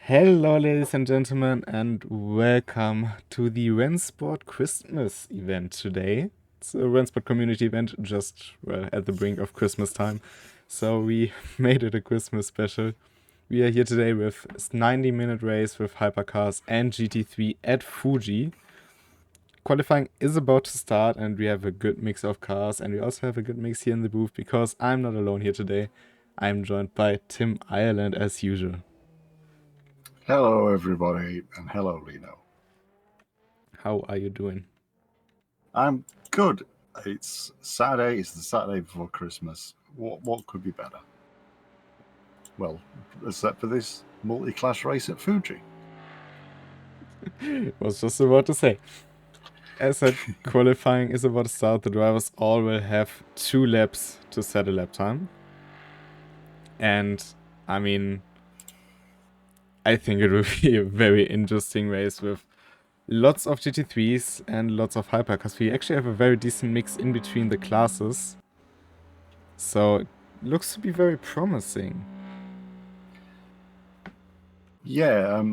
Hello, ladies and gentlemen, and welcome to the RENNSPORT Christmas event today. It's a RENNSPORT community event just at the brink of Christmas time, so we made it a Christmas special. We are here today with a 90-minute race with Hypercars and GT3 at Fuji. Qualifying is about to start, and we have a good mix of cars, and we also have a good mix here in the booth because I'm not alone here today. I'm joined by Tim Ireland as usual. Hello, everybody, and hello, Lino. How are you doing? I'm good. It's Saturday. It's the Saturday before Christmas. What could be better? Well, except for this multi-class race at Fuji. Was just about to say. As said, qualifying is about to start. The drivers all will have 2 laps to set a lap time. And, I mean, I think it will be a very interesting race with lots of GT3s and lots of Hypercars. We actually have a very decent mix in between the classes. So, it looks to be very promising. Yeah,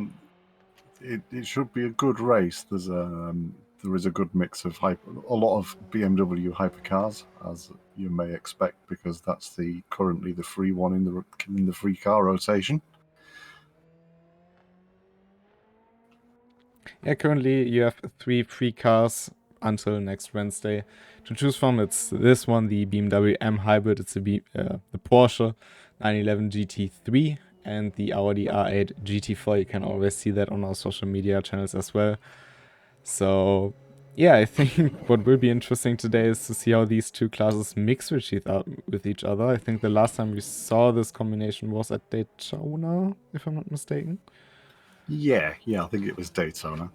it should be a good race. There is a good mix of a lot of BMW hypercars, as you may expect, because that's currently the free one in the free car rotation. Yeah, currently you have 3 free cars until next Wednesday to choose from. It's this one, the BMW M Hybrid, it's the Porsche 911 GT3 and the Audi R8 GT4. You can always see that on our social media channels as well. So yeah, I think what will be interesting today is to see how these two classes mix with each other. I think the last time we saw this combination was at Daytona, if I'm not mistaken. Yeah, I think it was Daytona.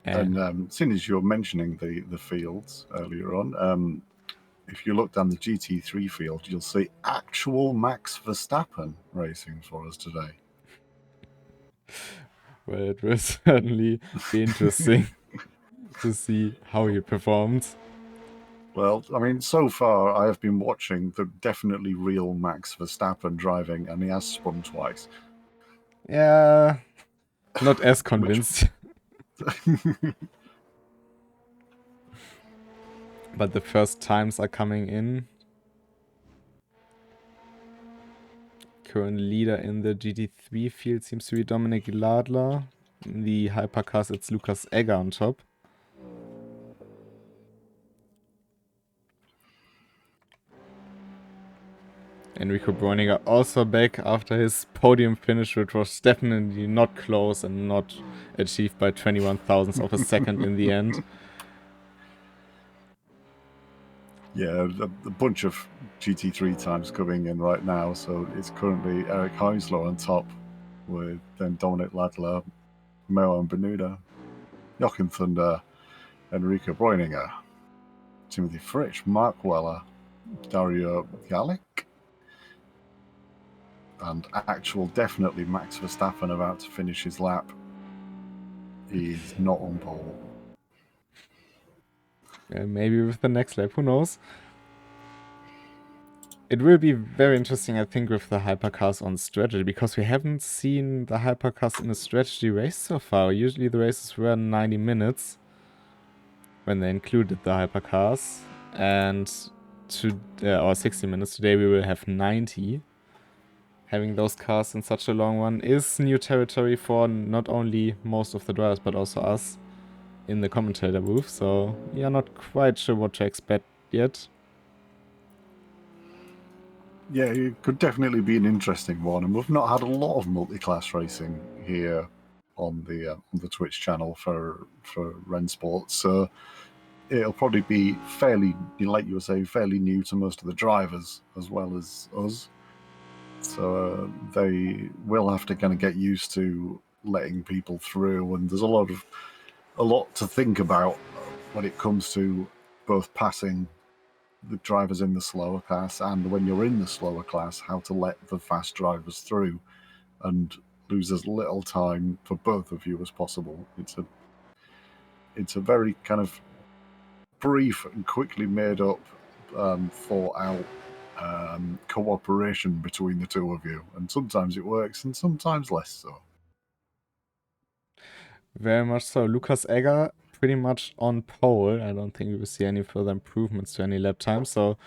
And seeing as you're mentioning the fields earlier on, if you look down the GT3 field, you'll see actual Max Verstappen racing for us today. Well, it will certainly be interesting to see how he performed. Well, I mean, so far I have been watching the definitely real Max Verstappen driving, and he has spun twice. Yeah, not as convinced. But the first times are coming in. Current leader in the GT3 field seems to be Dominic Ladler. In the Hypercars, it's Lucas Egger on top. Enrico Breuninger also back after his podium finish, which was definitely not close and not achieved by 21 thousandths of a second in the end. Yeah, a bunch of GT3 times coming in right now. So it's currently Eric Heisler on top, with then Dominic Ladler, Mao and Bermuda, Jochen Thunder, Enrico Breuninger, Timothy Fritsch, Mark Weller, Dario Galic, and definitely Max Verstappen about to finish his lap. He's not on pole. Maybe with the next lap, who knows? It will be very interesting, I think, with the Hypercars on strategy, because we haven't seen the Hypercars in a strategy race so far. Usually the races were 90 minutes when they included the Hypercars, and or 60 minutes. Today we will have 90. Having those cars in such a long one is new territory for not only most of the drivers, but also us in the commentator booth. So we are not quite sure what to expect yet. Yeah, it could definitely be an interesting one, and we've not had a lot of multi-class racing here on the Twitch channel for RENNSPORTs. So it'll probably be fairly, like you were saying, fairly new to most of the drivers as well as us. So they will have to kind of get used to letting people through, and there's a lot to think about when it comes to both passing the drivers in the slower class, and when you're in the slower class, how to let the fast drivers through and lose as little time for both of you as possible. It's a very kind of brief and quickly made up, thought out cooperation between the two of you, and sometimes it works and sometimes less so. Very much so. Lucas Egger pretty much on pole. I don't think we will see any further improvements to any lap time. So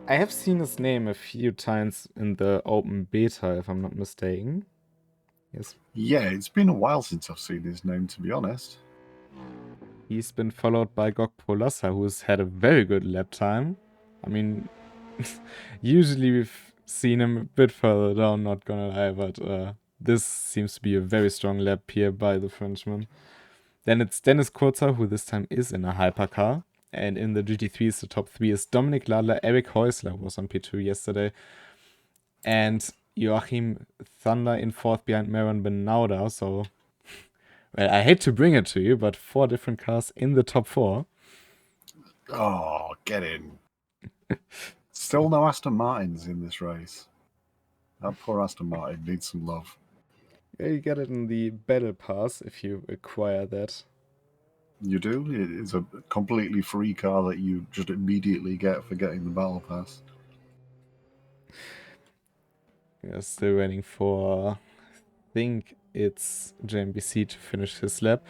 I have seen his name a few times in the open beta, if I'm not mistaken. Yes. Yeah, it's been a while since I've seen his name, to be honest. He's been followed by Gok Polassa, who's had a very good lap time. I mean, usually we've seen him a bit further down, not gonna lie, but this seems to be a very strong lap here by the Frenchman. Then it's Dennis Kurzer, who this time is in a hypercar. And in the GT3s, the top three is Dominik Ladler, Eric Häusler, who was on P2 yesterday, and Joachim Thunder in fourth behind Maron Benauda. So, well, I hate to bring it to you, but 4 different cars in the top 4. Oh, get in. Still no Aston Martins in this race. That poor Aston Martin needs some love. Yeah, you get it in the battle pass if you acquire that. You do? It's a completely free car that you just immediately get for getting the battle pass. Yeah, still waiting for, I think it's JMBC to finish his lap.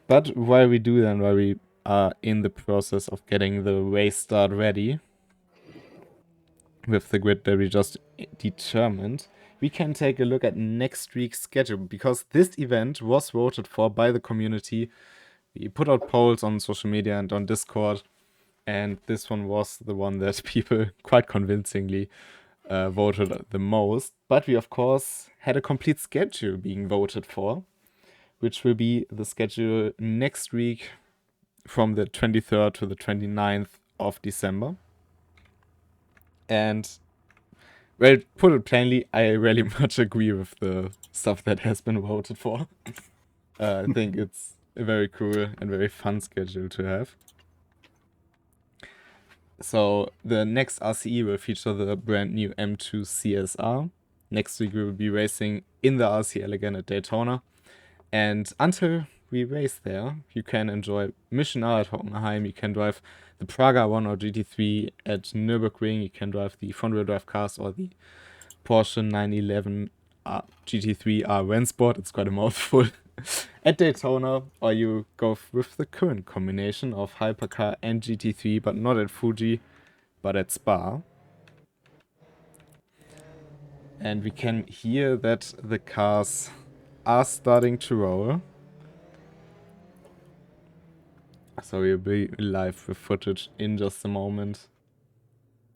But while we do that, while we are in the process of getting the race start ready with the grid that we just determined, we can take a look at next week's schedule, because this event was voted for by the community. We put out polls on social media and on Discord, and this one was the one that people quite convincingly voted the most. But we, of course, had a complete schedule being voted for, which will be the schedule next week from the 23rd to the 29th of December. And, well, put it plainly, I really much agree with the stuff that has been voted for. I think it's a very cool and very fun schedule to have. So the next RCE will feature the brand new M2 CSR. Next week we will be racing in the RCL again at Daytona. And until we race there, you can enjoy Mission R at Hockenheim, you can drive the Praga 1 or GT3 at Nürburgring, you can drive the front-wheel drive cars or the Porsche 911 GT3 RENNSPORT, it's quite a mouthful, at Daytona, or you go with the current combination of Hypercar and GT3, but not at Fuji, but at Spa. And we can hear that the cars are starting to roll. So we'll be live with footage in just a moment.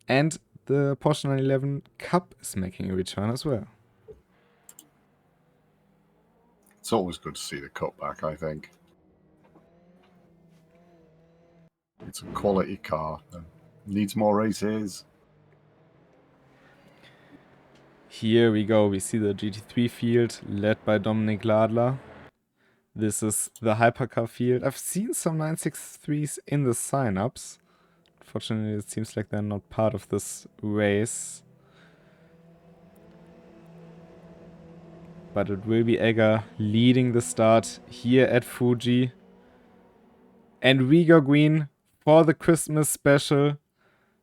And the Porsche 911 Cup is making a return as well. It's always good to see the Cup back, I think. It's a quality car. Needs more races. Here we go. We see the GT3 field led by Dominik Ladler. This is the Hypercar field. I've seen some 963s in the signups. Unfortunately, it seems like they're not part of this race. But it will be Egger leading the start here at Fuji. And we go green for the Christmas special.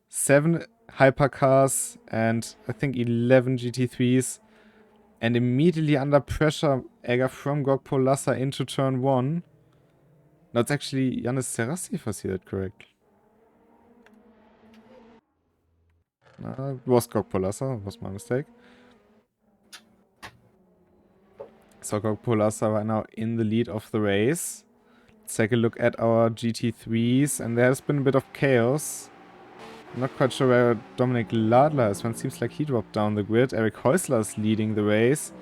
7 Hypercars and I think 11 GT3s. And immediately under pressure, Egger from Gok Polassa into turn 1. No, it's actually Yannis Serassi, if I see that correctly. It was Gok Polassa, was my mistake. So Gok Polassa right now in the lead of the race. Let's take a look at our GT3s, and there's been a bit of chaos. I'm not quite sure where Dominik Ladler is. One seems like he dropped down the grid. Eric Häusler is leading the race.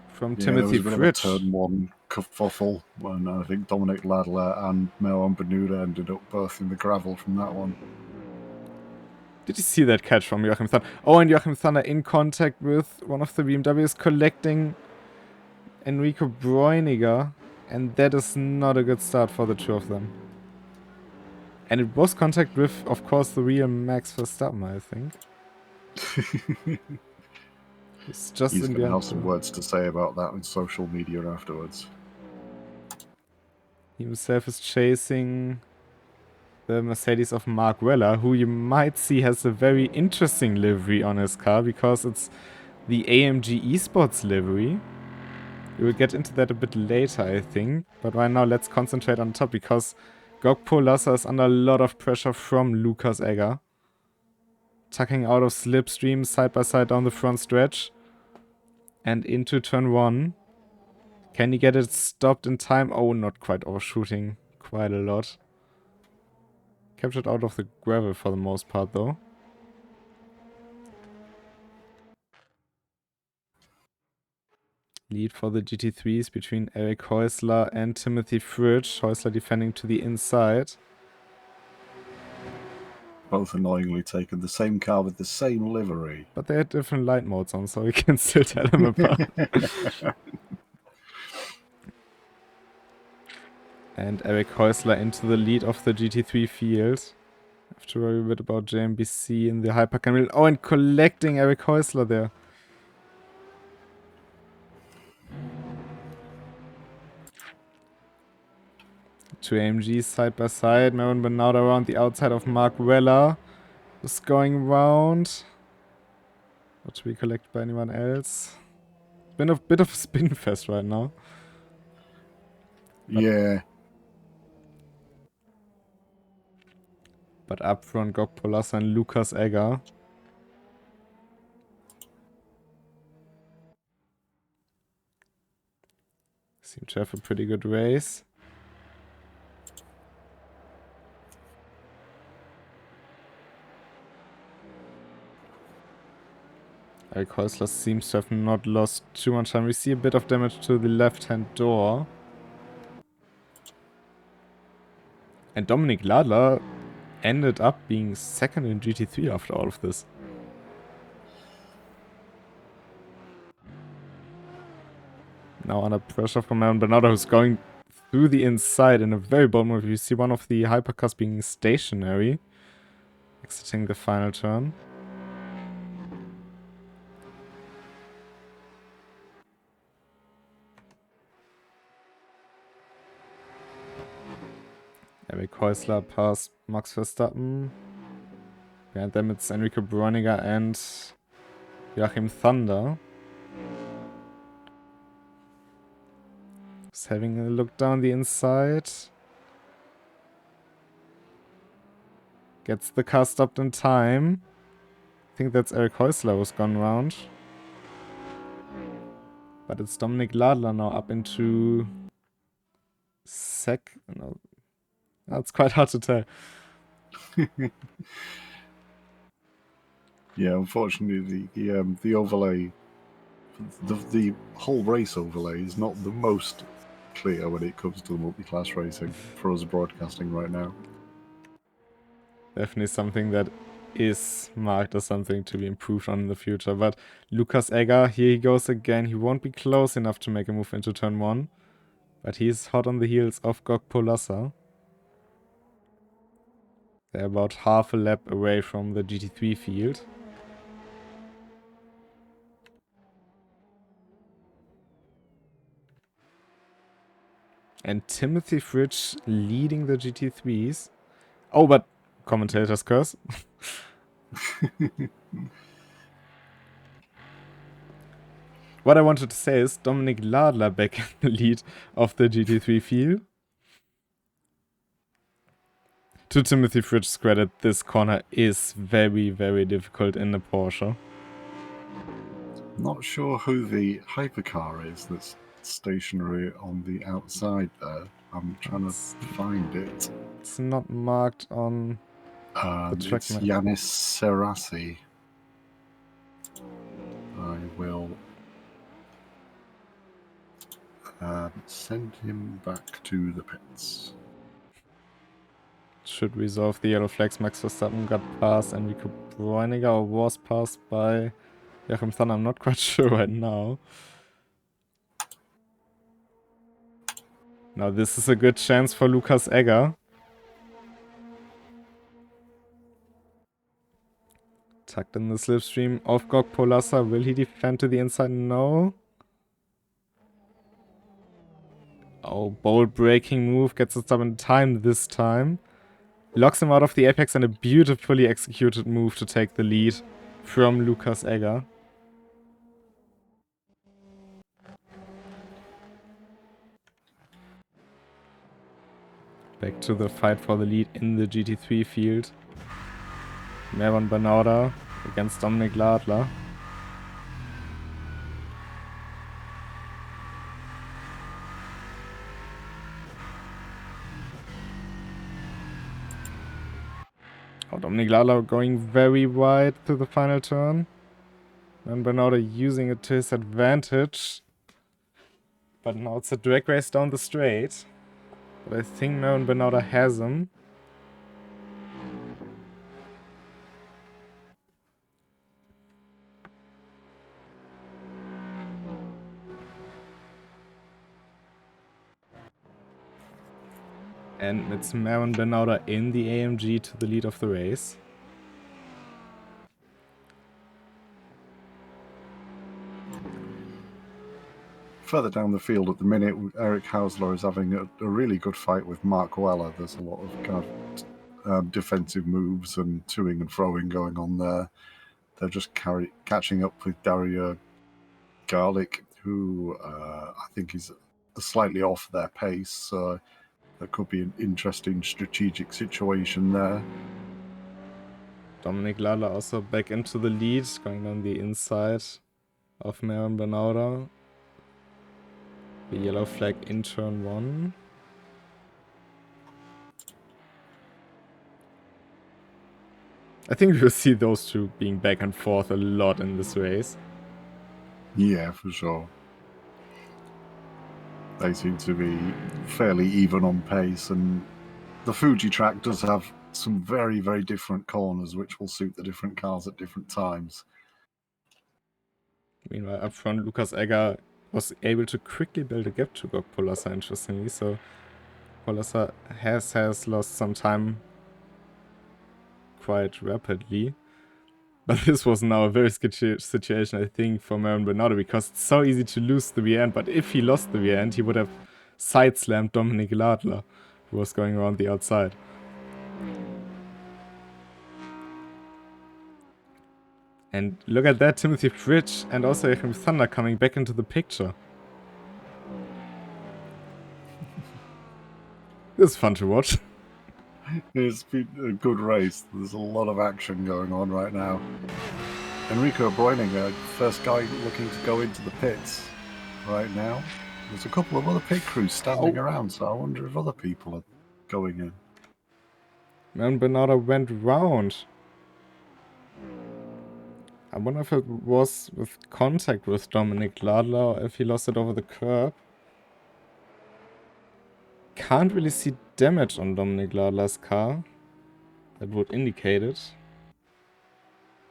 From Timothy Fritsch. Turn 1 kerfuffle when I think Dominik Ladler and Maron Benauda ended up both in the gravel from that one. Did you see that catch from Joachim Thunder? Oh, and Joachim Thunder in contact with one of the BMWs collecting Enrico Bräuniger. And that is not a good start for the two of them. And it was contact with, of course, the real Max Verstappen, I think. He's going to have some words to say about that on social media afterwards. He himself is chasing the Mercedes of Mark Weller, who you might see has a very interesting livery on his car, because it's the AMG Esports livery. We will get into that a bit later, I think. But right now, let's concentrate on top, because Gokpo Lassa is under a lot of pressure from Lukas Egger. Tucking out of slipstream side by side down the front stretch. And into turn 1. Can he get it stopped in time? Oh, not quite, overshooting quite a lot. Captured out of the gravel for the most part, though. Lead for the GT3s between Eric Häusler and Timothy Fridge. Häusler defending to the inside. Both annoyingly taken the same car with the same livery. But they had different light modes on, so we can still tell them apart. And Eric Häusler into the lead of the GT3 field. Have to worry a bit about JMBC in the Hypercar. Oh, and collecting Eric Häusler there. Two AMGs side by side. Maron Bernardo around the outside of Mark Weller. Just going round. Not to be collected by anyone else. Been a bit of a spin fest right now. Yeah. But up front, Gokpo Lassa and Lukas Egger. Seem to have a pretty good race. Eric Häusler seems to have not lost too much time. We see a bit of damage to the left-hand door. And Dominik Ladler ended up being second in GT3 after all of this. Now under pressure from Maron Bernardo, who's going through the inside in a very bold move. You see one of the hypercars being stationary, exiting the final turn. Eric Häusler past Max Verstappen. Behind them it's Enrico Broniger and Joachim Thunder. Just having a look down the inside. Gets the car stopped in time. I think that's Eric Häusler who's gone round. But it's Dominik Ladler now up into No, that's quite hard to tell. Yeah, unfortunately, the overlay, the whole race overlay is not the most clear when it comes to the multi-class racing for us broadcasting right now. Definitely something that is marked as something to be improved on in the future. But Lukas Egger, here he goes again. He won't be close enough to make a move into turn 1. But he's hot on the heels of Gokpo Lassa. They're about half a lap away from the GT3 field. And Timothy Fridge leading the GT3s. Oh, but commentator's curse. What I wanted to say is Dominik Ladler back in the lead of the GT3 field. To Timothy Fridge's credit, this corner is very, very difficult in the Porsche. Not sure who the hypercar is that's stationary on the outside there. I'm trying to find it. It's not marked on the track it's map. Yanis Serassi. I will send him back to the pits. Should resolve the yellow flags. Max Verstappen got past Enrico Breuninger, or was passed by Joachim Thunder. I'm not quite sure right now. Now this is a good chance for Lukas Egger. Tucked in the slipstream of Gokpo Lassa. Will he defend to the inside? No. Oh, bold braking move. Gets it up in time this time. Locks him out of the apex and a beautifully executed move to take the lead from Lukas Egger. Back to the fight for the lead in the GT3 field. Mervan Banauda against Dominik Ladler. Oh, Dominik Ladler going very wide to the final turn. And Banauda using it to his advantage. But now it's a drag race down the straight. But I think Mervan Banauda has him. And it's Mervan Banauda in the AMG to the lead of the race. Further down the field at the minute, Eric Hausler is having a really good fight with Mark Weller. There's a lot of kind of defensive moves and toing and froing going on there. They're just catching up with Daria Garlic, who I think is slightly off their pace. So that could be an interesting strategic situation there. Dominik Ladler also back into the lead, going on the inside of Mervan Banauda. The yellow flag in turn 1. I think we'll see those two being back and forth a lot in this race. Yeah, for sure. They seem to be fairly even on pace, and the Fuji track does have some very, very different corners, which will suit the different cars at different times. Meanwhile, up front, Lukas Egger was able to quickly build a gap to Gok Polasa, interestingly. So Polasa has lost some time quite rapidly. But this was now a very sketchy situation, I think, for Mervan Banauda, because it's so easy to lose the rear end. But if he lost the rear end, he would have side-slammed Dominik Ladler, who was going around the outside. And look at that, Timothy Fridge and also Joachim Thunder coming back into the picture. This is fun to watch. It's been a good race. There's a lot of action going on right now. Enrico Bräuninger, first guy looking to go into the pits right now. There's a couple of other pit crews standing around, so I wonder if other people are going in. Man, Banauda went round. I wonder if it was with contact with Dominik Ladler or if he lost it over the curb. Can't really see damage on Dominik Ladler's car. That would indicate it.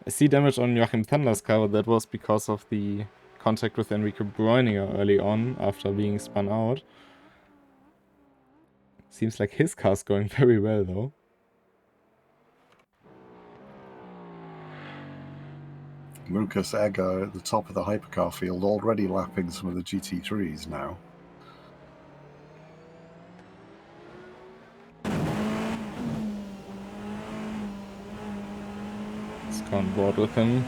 I see damage on Joachim Thunder's car, but that was because of the contact with Enrico Bräuninger early on after being spun out. Seems like his car's going very well though. Lukas Egger at the top of the hypercar field, already lapping some of the GT3s now. Let's go on board with him.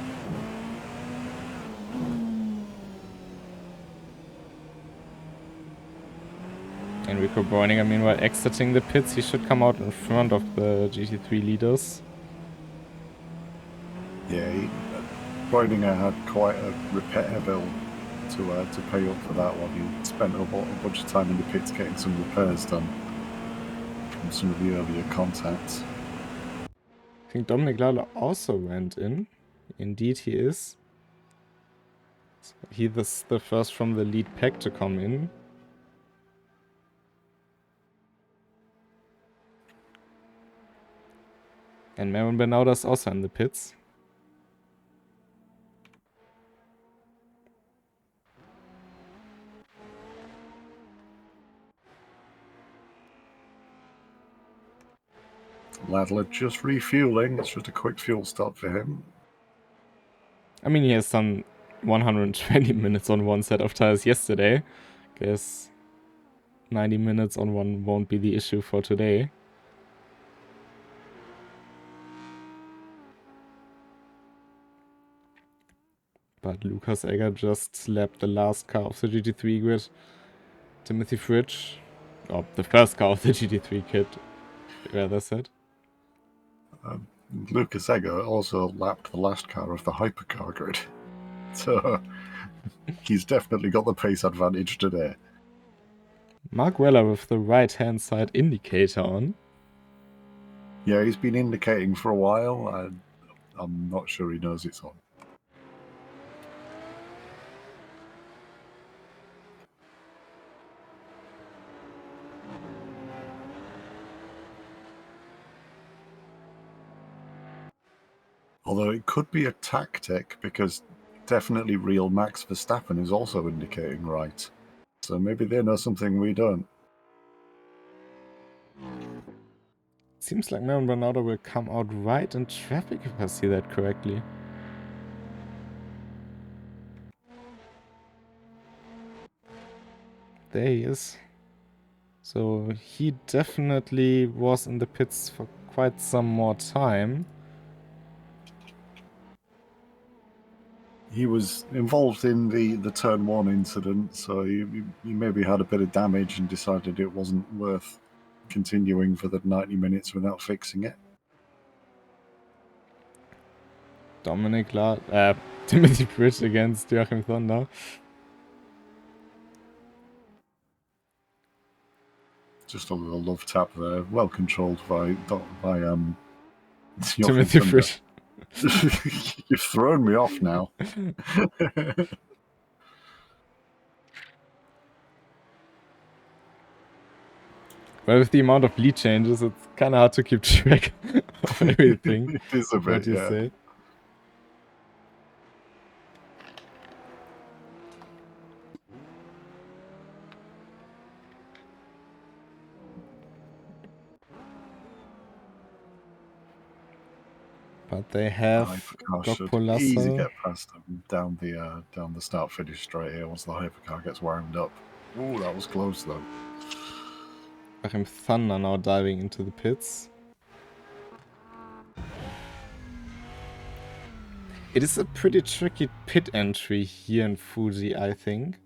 Enrico Bräuninger, meanwhile, exiting the pits. He should come out in front of the GT3 leaders. Yeah, Bräuninger had quite a repair bill to pay up for that one. He spent a bunch of time in the pits getting some repairs done from some of the earlier contacts. I think Dominik Ladler also went in. Indeed, he is. So he was the first from the lead pack to come in. And Mervan Banauda's also in the pits. Ladler just refueling. It's just a quick fuel stop for him. I mean, he has some 120 minutes on one set of tires yesterday. Guess 90 minutes on one won't be the issue for today. But Lucas Egger just slapped the last car of the GT3 grid. Timothy Fridge, or the first car of the GT3 kit, rather said. Lucas Egger also lapped the last car of the Hypercar grid. So he's definitely got the pace advantage today. Mark Weller with the right-hand side indicator on. Yeah, he's been indicating for a while. I'm not sure he knows it's on. Although it could be a tactic, because definitely real Max Verstappen is also indicating right. So maybe they know something we don't. Seems like Maron Bernardo will come out right in traffic if I see that correctly. There he is. So he definitely was in the pits for quite some more time. He was involved in the turn 1 incident, so he maybe had a bit of damage and decided it wasn't worth continuing for the 90 minutes without fixing it. Dominic Timothy Bridge against Joachim Thunder. Just a little love tap there, well controlled by Timothy Bridge. You've thrown me off now. Well, with the amount of lead changes, it's kind of hard to keep track of everything. It is a bit, what you say. But they have Hypercar should easy get past them down the start finish straight here once the Hypercar gets wound up. Ooh, that was close though. Joachim Thunder now diving into the pits. It is a pretty tricky pit entry here in Fuji, I think.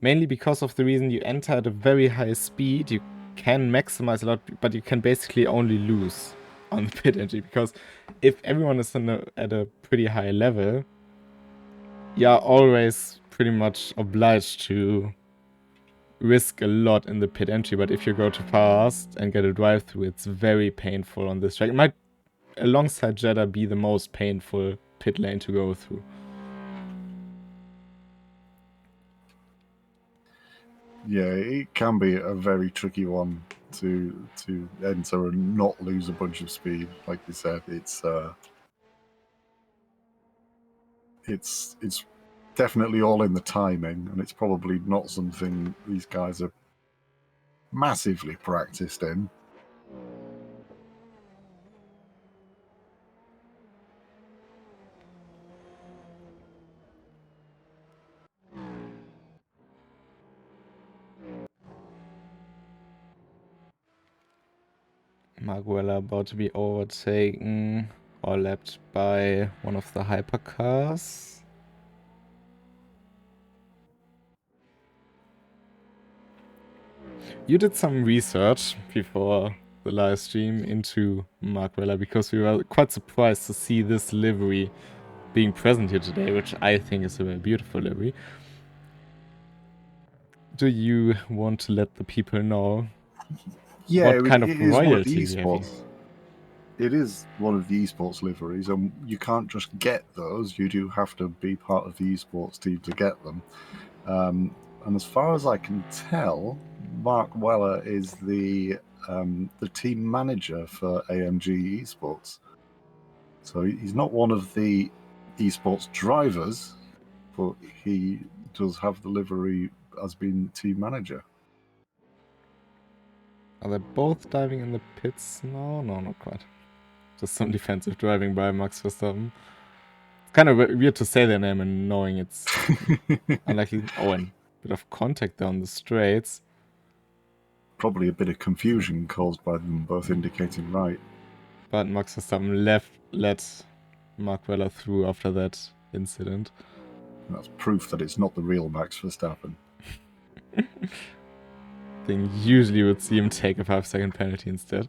Mainly because of the reason you enter at a very high speed, you can maximize a lot, but you can basically only lose on the pit entry, because if everyone is at a pretty high level, you are always pretty much obliged to risk a lot in the pit entry. But if you go too fast and get a drive through, it's very painful on this track. It might, alongside Jeddah, be the most painful pit lane to go through. Yeah, it can be a very tricky one to enter and not lose a bunch of speed. Like you said, it's definitely all in the timing, and it's probably not something these guys are massively practiced in. Marguella about to be overtaken or lapped by one of the hypercars. You did some research before the live stream into Marguella, because we were quite surprised to see this livery being present here today, which I think is a very beautiful livery. Do you want to let the people know what kind of royalty you have? It is one of the esports liveries, and you can't just get those. You do have to be part of the esports team to get them. And as far as I can tell, Mark Weller is the team manager for AMG Esports. So he's not one of the esports drivers, but he does have the livery as being team manager. Are they both diving in the pits? No, not quite. Just some defensive driving by Max Verstappen. It's kind of weird to say their name and knowing it's unlikely. Oh, and a bit of contact down the straights. Probably a bit of confusion caused by them both indicating right. But Max Verstappen let Mark Weller through after that incident. That's proof that it's not the real Max Verstappen. I think usually you would see him take a 5-second penalty instead.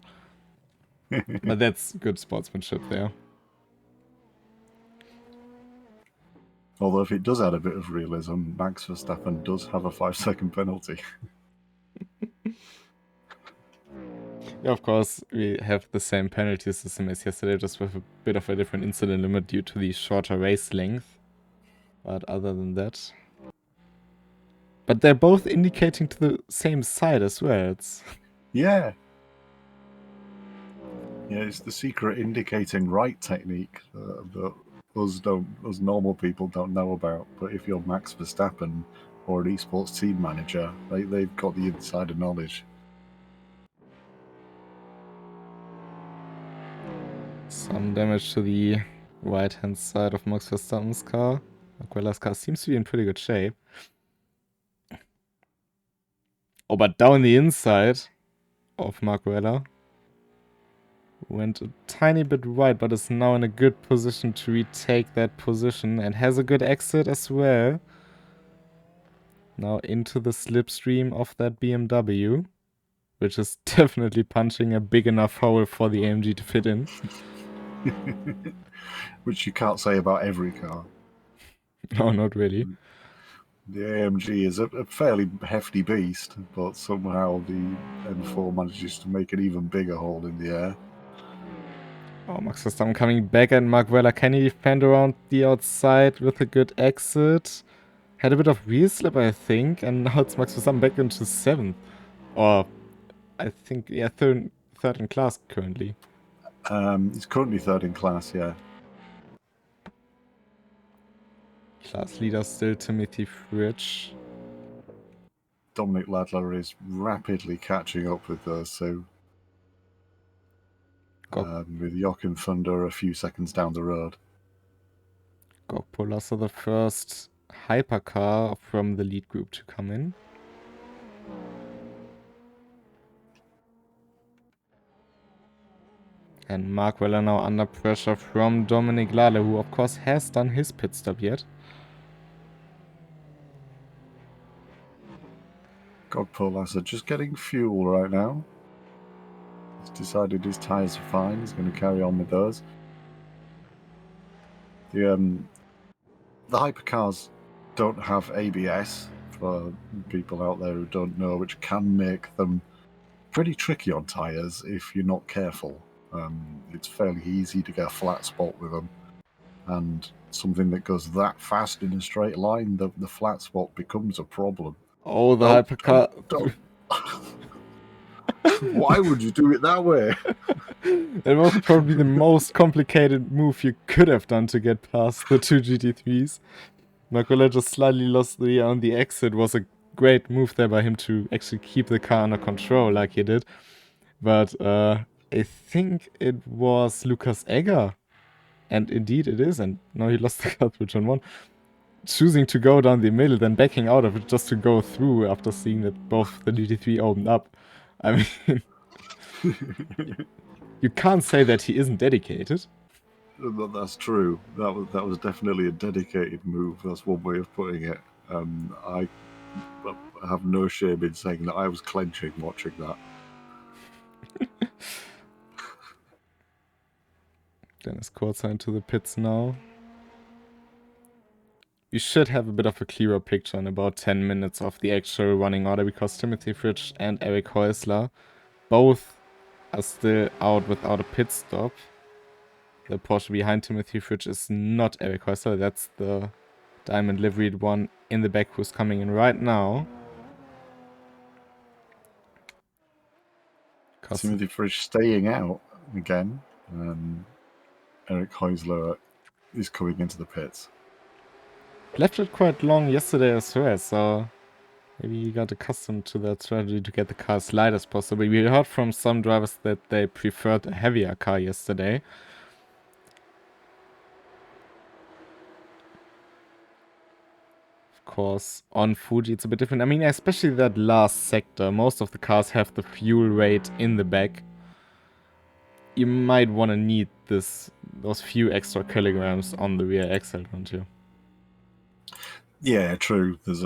But that's good sportsmanship there. Although if it does add a bit of realism, Max Verstappen does have a 5-second penalty. Yeah, of course, we have the same penalty system as yesterday, just with a bit of a different incident limit due to the shorter race length. But other than that... But they're both indicating to the same side as well. Yeah. Yeah, it's the secret indicating right technique that us normal people don't know about. But if you're Max Verstappen or an esports team manager, they've got the insider knowledge. Some damage to the right-hand side of Max Verstappen's car. Marquella's car seems to be in pretty good shape. Oh, but down the inside of Marquella. Went a tiny bit wide, but is now in a good position to retake that position and has a good exit as well. Now into the slipstream of that BMW, which is definitely punching a big enough hole for the AMG to fit in. Which you can't say about every car. No, not really. The AMG is a fairly hefty beast, but somehow the M4 manages to make an even bigger hole in the air. Oh, Max Verstappen coming back at Marquella. Can he defend around the outside with a good exit? Had a bit of wheel slip, I think, and now it's Max Verstappen back into 7th. Or, I think, yeah, third in class currently. He's currently 3rd in class, yeah. Class leader still Timothy Fridge. Dominic Ladler is rapidly catching up with those two. With Jochen Thunder a few seconds down the road. Gokpol also the first hypercar from the lead group to come in. And Mark Weller now under pressure from Dominic Ladler, who of course has done his pit stop yet. Gokpol just getting fuel right now. He's decided his tyres are fine. He's going to carry on with those. The hypercars don't have ABS, for people out there who don't know, which can make them pretty tricky on tyres if you're not careful. It's fairly easy to get a flat spot with them. And something that goes that fast in a straight line, the flat spot becomes a problem. Oh, the hypercar. Don't. Why would you do it that way? That was probably the most complicated move you could have done to get past the two GT3s. Marcola just slightly lost on the exit. Was a great move there by him to actually keep the car under control like he did. But I think it was Lucas Egger. And indeed it is. And now he lost the car through Turn 1. Choosing to go down the middle, then backing out of it just to go through after seeing that both the GT3 opened up. I mean, you can't say that he isn't dedicated. That's true. That was definitely a dedicated move. That's one way of putting it. I have no shame in saying that I was clenching watching that. Dennis courtside to the pits now. We should have a bit of a clearer picture in about 10 minutes of the actual running order, because Timothy Fridge and Eric Häusler both are still out without a pit stop. The Porsche behind Timothy Fridge is not Eric Häusler. That's the diamond liveried one in the back who's coming in right now. Timothy Fridge staying out again. Eric Häusler is coming into the pits. Left it quite long yesterday as well, so maybe he got accustomed to that strategy to get the car as light as possible. We heard from some drivers that they preferred a heavier car yesterday. Of course, on Fuji it's a bit different. I mean, especially that last sector, most of the cars have the fuel rate in the back. You might want to need those few extra kilograms on the rear axle, don't you? Yeah, true. There's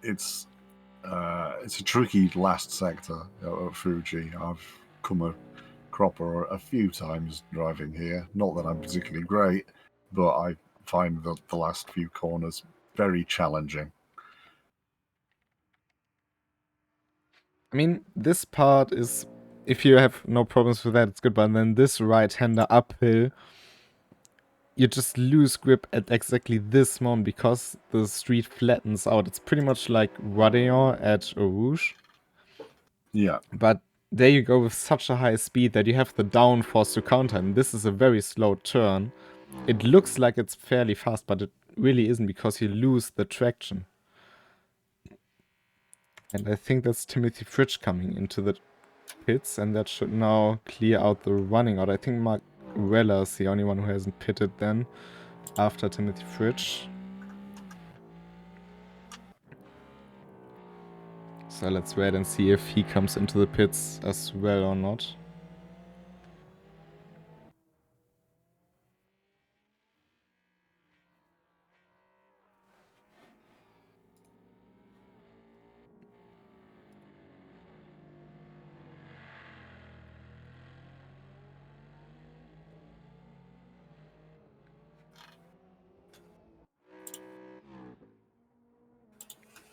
it's a tricky last sector at Fuji. I've come a cropper a few times driving here. Not that I'm particularly great, but I find the last few corners very challenging. I mean, this part is, if you have no problems with that, it's good, but then this right-hander uphill, you just lose grip at exactly this moment because the street flattens out. It's pretty much like Radeon at Rouge. Yeah. But there you go with such a high speed that you have the downforce to counter, and this is a very slow turn. It looks like it's fairly fast, but it really isn't because you lose the traction. And I think that's Timothy Fridge coming into the pits, and that should now clear out the running out. I think Mark Weller is the only one who hasn't pitted then after Timothy Fridge. So let's wait and see if he comes into the pits as well or not.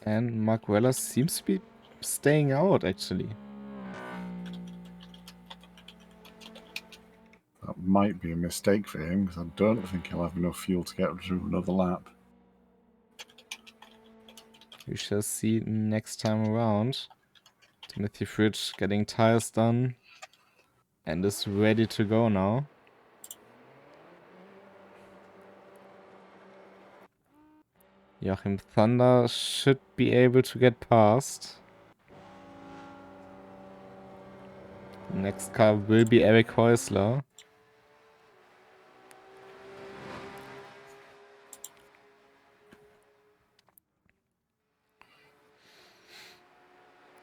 And Mark Weller seems to be staying out, actually. That might be a mistake for him because I don't think he'll have enough fuel to get through another lap. We shall see next time around. Timothy Fridge getting tires done and is ready to go now. Joachim Thunder should be able to get past. Next car will be Eric Häusler.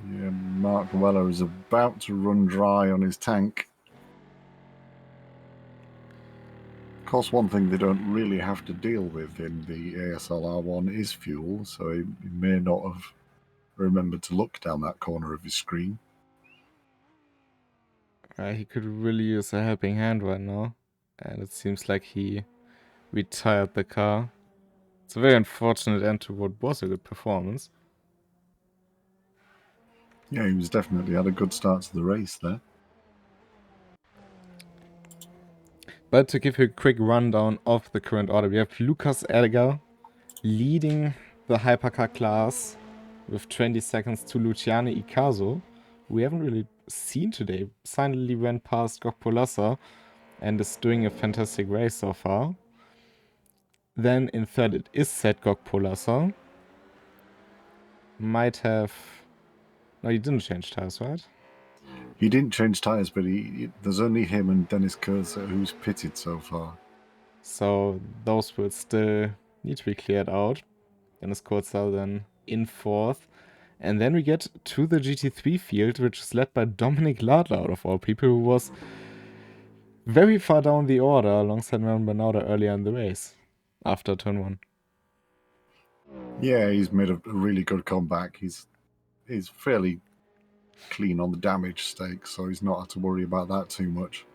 Yeah, Mark Weller is about to run dry on his tank. Of course, one thing they don't really have to deal with in the ASLR1 is fuel, so he may not have remembered to look down that corner of his screen. He could really use a helping hand right now. And it seems like he retired the car. It's a very unfortunate end to what was a good performance. Yeah, he was definitely had a good start to the race there. But to give you a quick rundown of the current order, we have Lucas Erger leading the Hypercar class with 20 seconds to Luciano Icaso, who we haven't really seen today. Silently went past Gok Polassa and is doing a fantastic race so far. Then in third it is Seth Gok Polassa. Might have... No, he didn't change tires, right? He didn't change tyres, but there's only him and Dennis Kurzer who's pitted so far. So those will still need to be cleared out. Dennis Kurzer then in fourth. And then we get to the GT3 field, which is led by Dominic Ladler, out of all people, who was very far down the order alongside Aaron Bernardo earlier in the race, after turn 1. Yeah, he's made a really good comeback. He's fairly clean on the damage stakes, so he's not had to worry about that too much.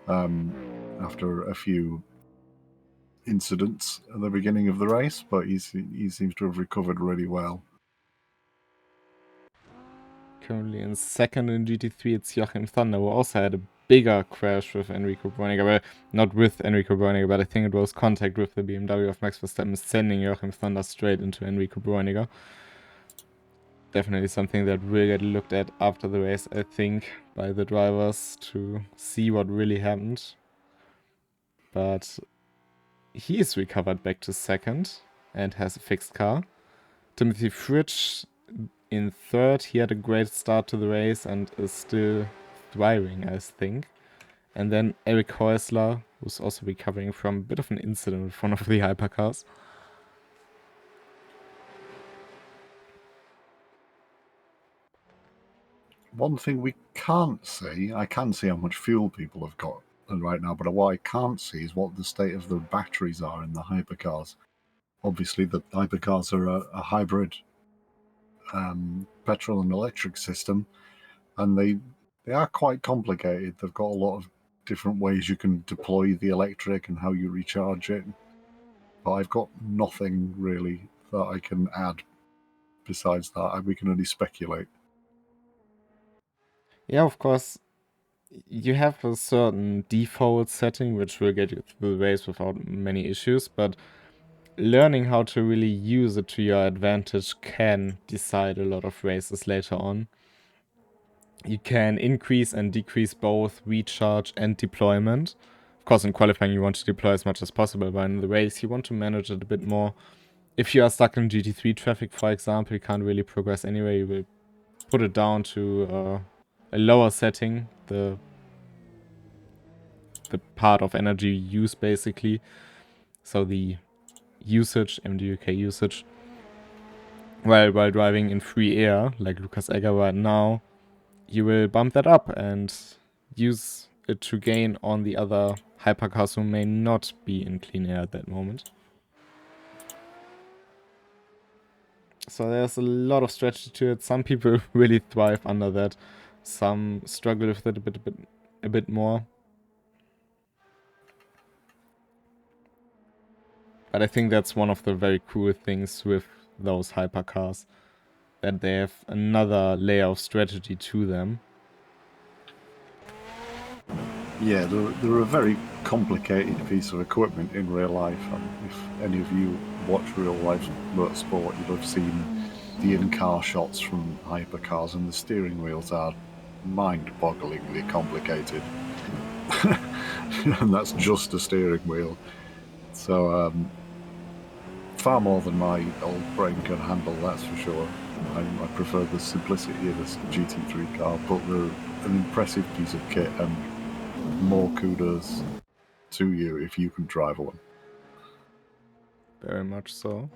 After a few incidents at the beginning of the race, but he seems to have recovered really well. Currently in second in GT3, it's Joachim Thunder, who also had a bigger crash with Enrico Breuninger. Well, not with Enrico Breuninger, but I think it was contact with the BMW of Max Verstappen, sending Joachim Thunder straight into Enrico Breuninger. Definitely something that will get looked at after the race, I think, by the drivers to see what really happened. But he is recovered back to second and has a fixed car. Timothy Fridge in third. He had a great start to the race and is still thriving, I think. And then Eric Häusler, who's also recovering from a bit of an incident with one of the hypercars. One thing we can't see, I can see how much fuel people have got right now, but what I can't see is what the state of the batteries are in the hypercars. obviously the hypercars are a hybrid petrol and electric system, and they are quite complicated. They've got a lot of different ways you can deploy the electric and how you recharge it. But I've got nothing really that I can add besides that. We can only speculate. Yeah, of course, you have a certain default setting which will get you through the race without many issues, but learning how to really use it to your advantage can decide a lot of races later on. You can increase and decrease both recharge and deployment. Of course, in qualifying, you want to deploy as much as possible, but in the race, you want to manage it a bit more. If you are stuck in GT3 traffic, for example, you can't really progress anyway. You will put it down to a lower setting, the part of energy you use, basically. So the usage, MDUK usage, while driving in free air, like Lucas Egger right now, you will bump that up and use it to gain on the other hypercars who may not be in clean air at that moment. So there's a lot of strategy to it. Some people really thrive under that. Some struggle with it a bit more. But I think that's one of the very cool things with those hypercars, that they have another layer of strategy to them. Yeah, they're a very complicated piece of equipment in real life. If any of you watch real life motorsport, you'll have seen the in-car shots from hypercars, and the steering wheels are mind-bogglingly complicated. And that's just a steering wheel. So far more than my old brain can handle, that's for sure. I prefer the simplicity of this GT3 car, but they're an impressive piece of kit, and more kudos to you if you can drive one. Very much so.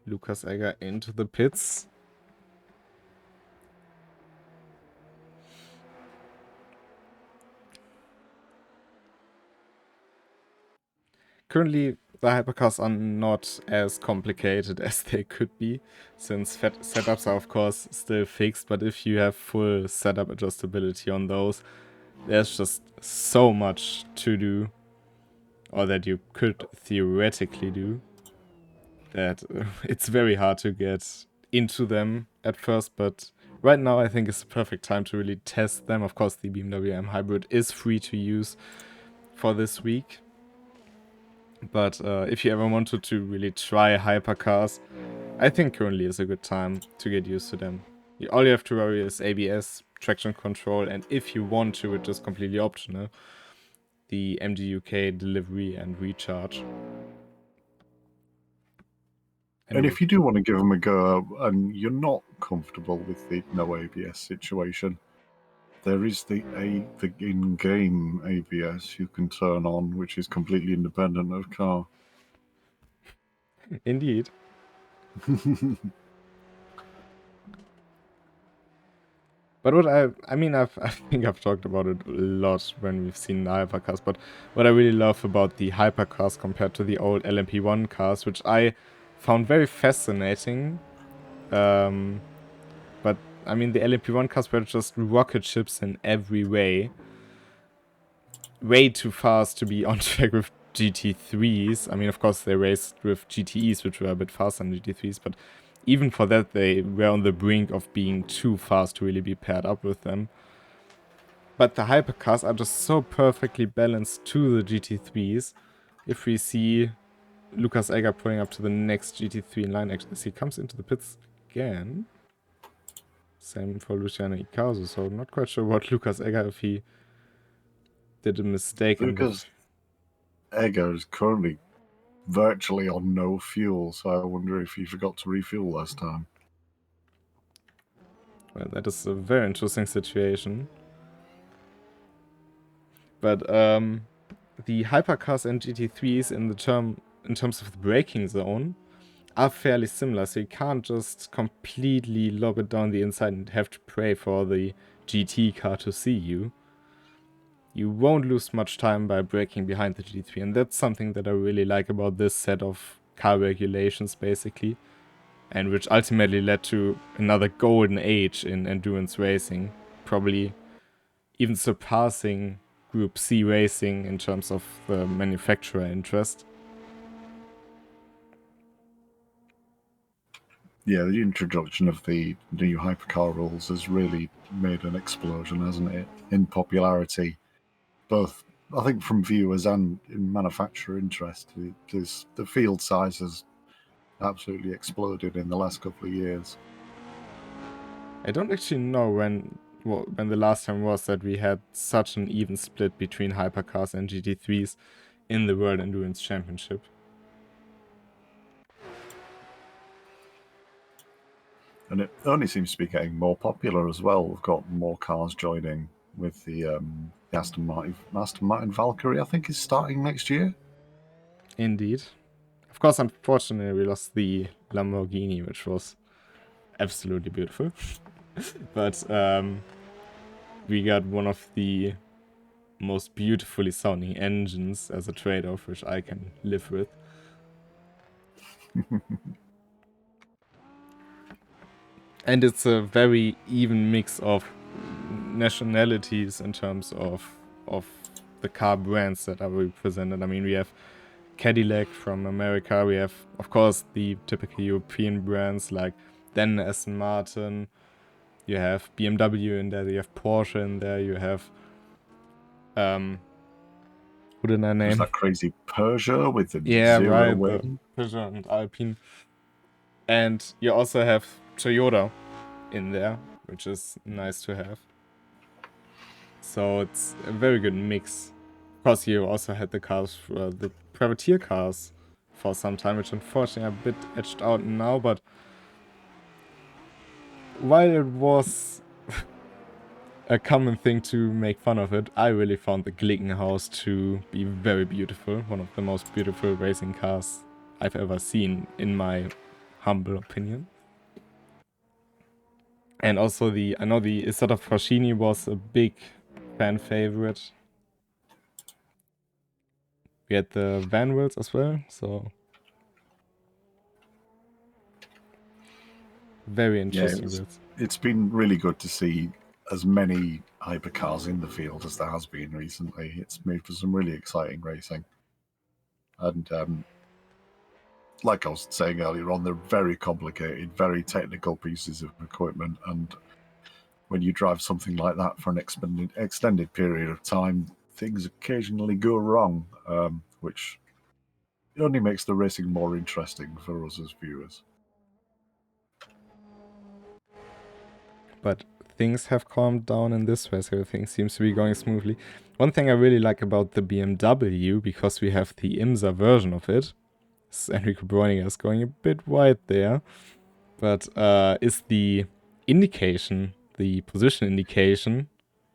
Lucas Egger into the pits. Currently, the hypercars are not as complicated as they could be, since setups are of course still fixed, but if you have full setup adjustability on those, there's just so much to do, or that you could theoretically do, that it's very hard to get into them at first, but right now I think it's the perfect time to really test them. Of course, the BMW M Hybrid is free to use for this week. But if you ever wanted to really try hypercars, I think currently is a good time to get used to them. All you have to worry is ABS, traction control, and if you want to, which is completely optional, the MDUK delivery and recharge. And if you do want to give them a go and you're not comfortable with the no ABS situation, there is the in-game ABS you can turn on, which is completely independent of car. Indeed. But what I mean, I think I've talked about it a lot when we've seen the hypercars, but what I really love about the hypercars compared to the old LMP1 cars, which I found very fascinating, but I mean, the LMP1 cars were just rocket ships in every way. Way too fast to be on track with GT3s. I mean, of course, they raced with GTEs, which were a bit faster than GT3s, but even for that, they were on the brink of being too fast to really be paired up with them. But the hypercars are just so perfectly balanced to the GT3s. If we see Lucas Egger pulling up to the next GT3 in line, actually, as he comes into the pits again. Same for Luciano Ikazu, so I'm not quite sure what Lucas Egger, if he did a mistake. Lucas Egger is currently virtually on no fuel, so I wonder if he forgot to refuel last time. Well, that is a very interesting situation. But the hypercars and GT3s in terms of the braking zone are fairly similar, so you can't just completely lob it down the inside and have to pray for the GT car to see you. You won't lose much time by braking behind the GT3, and that's something that I really like about this set of car regulations, basically, and which ultimately led to another golden age in endurance racing, probably even surpassing Group C racing in terms of the manufacturer interest. Yeah, the introduction of the new hypercar rules has really made an explosion, hasn't it, in popularity, both I think from viewers and in manufacturer interest. The field size has absolutely exploded in the last couple of years. I don't actually know when the last time was that we had such an even split between hypercars and GT3s in the World Endurance Championship. And it only seems to be getting more popular as well. We've got more cars joining with the Aston Martin Valkyrie, I think, is starting next year. Indeed. Of course, unfortunately, we lost the Lamborghini, which was absolutely beautiful. But we got one of the most beautifully sounding engines as a trade-off, which I can live with. And it's a very even mix of nationalities in terms of the car brands that are represented. I mean, we have Cadillac from America. We have, of course, the typical European brands like then Aston Martin. You have BMW in there. You have Porsche in there. You have who did I name? There's that crazy Peugeot with the zero right, wing. The Peugeot and Alpine. And you also have Toyota in there, which is nice to have. So it's a very good mix. Of course, you also had the cars, the privateer cars for some time, which unfortunately are a bit edged out now, but while it was a common thing to make fun of it, I really found the Glickenhaus to be very beautiful. One of the most beautiful racing cars I've ever seen, in my humble opinion. And also I know the Isotta Fraschini was a big fan favorite. We had the Vanwells as well, so very interesting. Yeah, it's been really good to see as many hypercars in the field as there has been recently. It's made for some really exciting racing. And like I was saying earlier on, they're very complicated, very technical pieces of equipment. And when you drive something like that for an extended period of time, things occasionally go wrong, which only makes the racing more interesting for us as viewers. But things have calmed down in this race. Everything seems to be going smoothly. One thing I really like about the BMW, because we have the IMSA version of it, Enrico Breuninger is going a bit wide there, but is the indication, the position indication,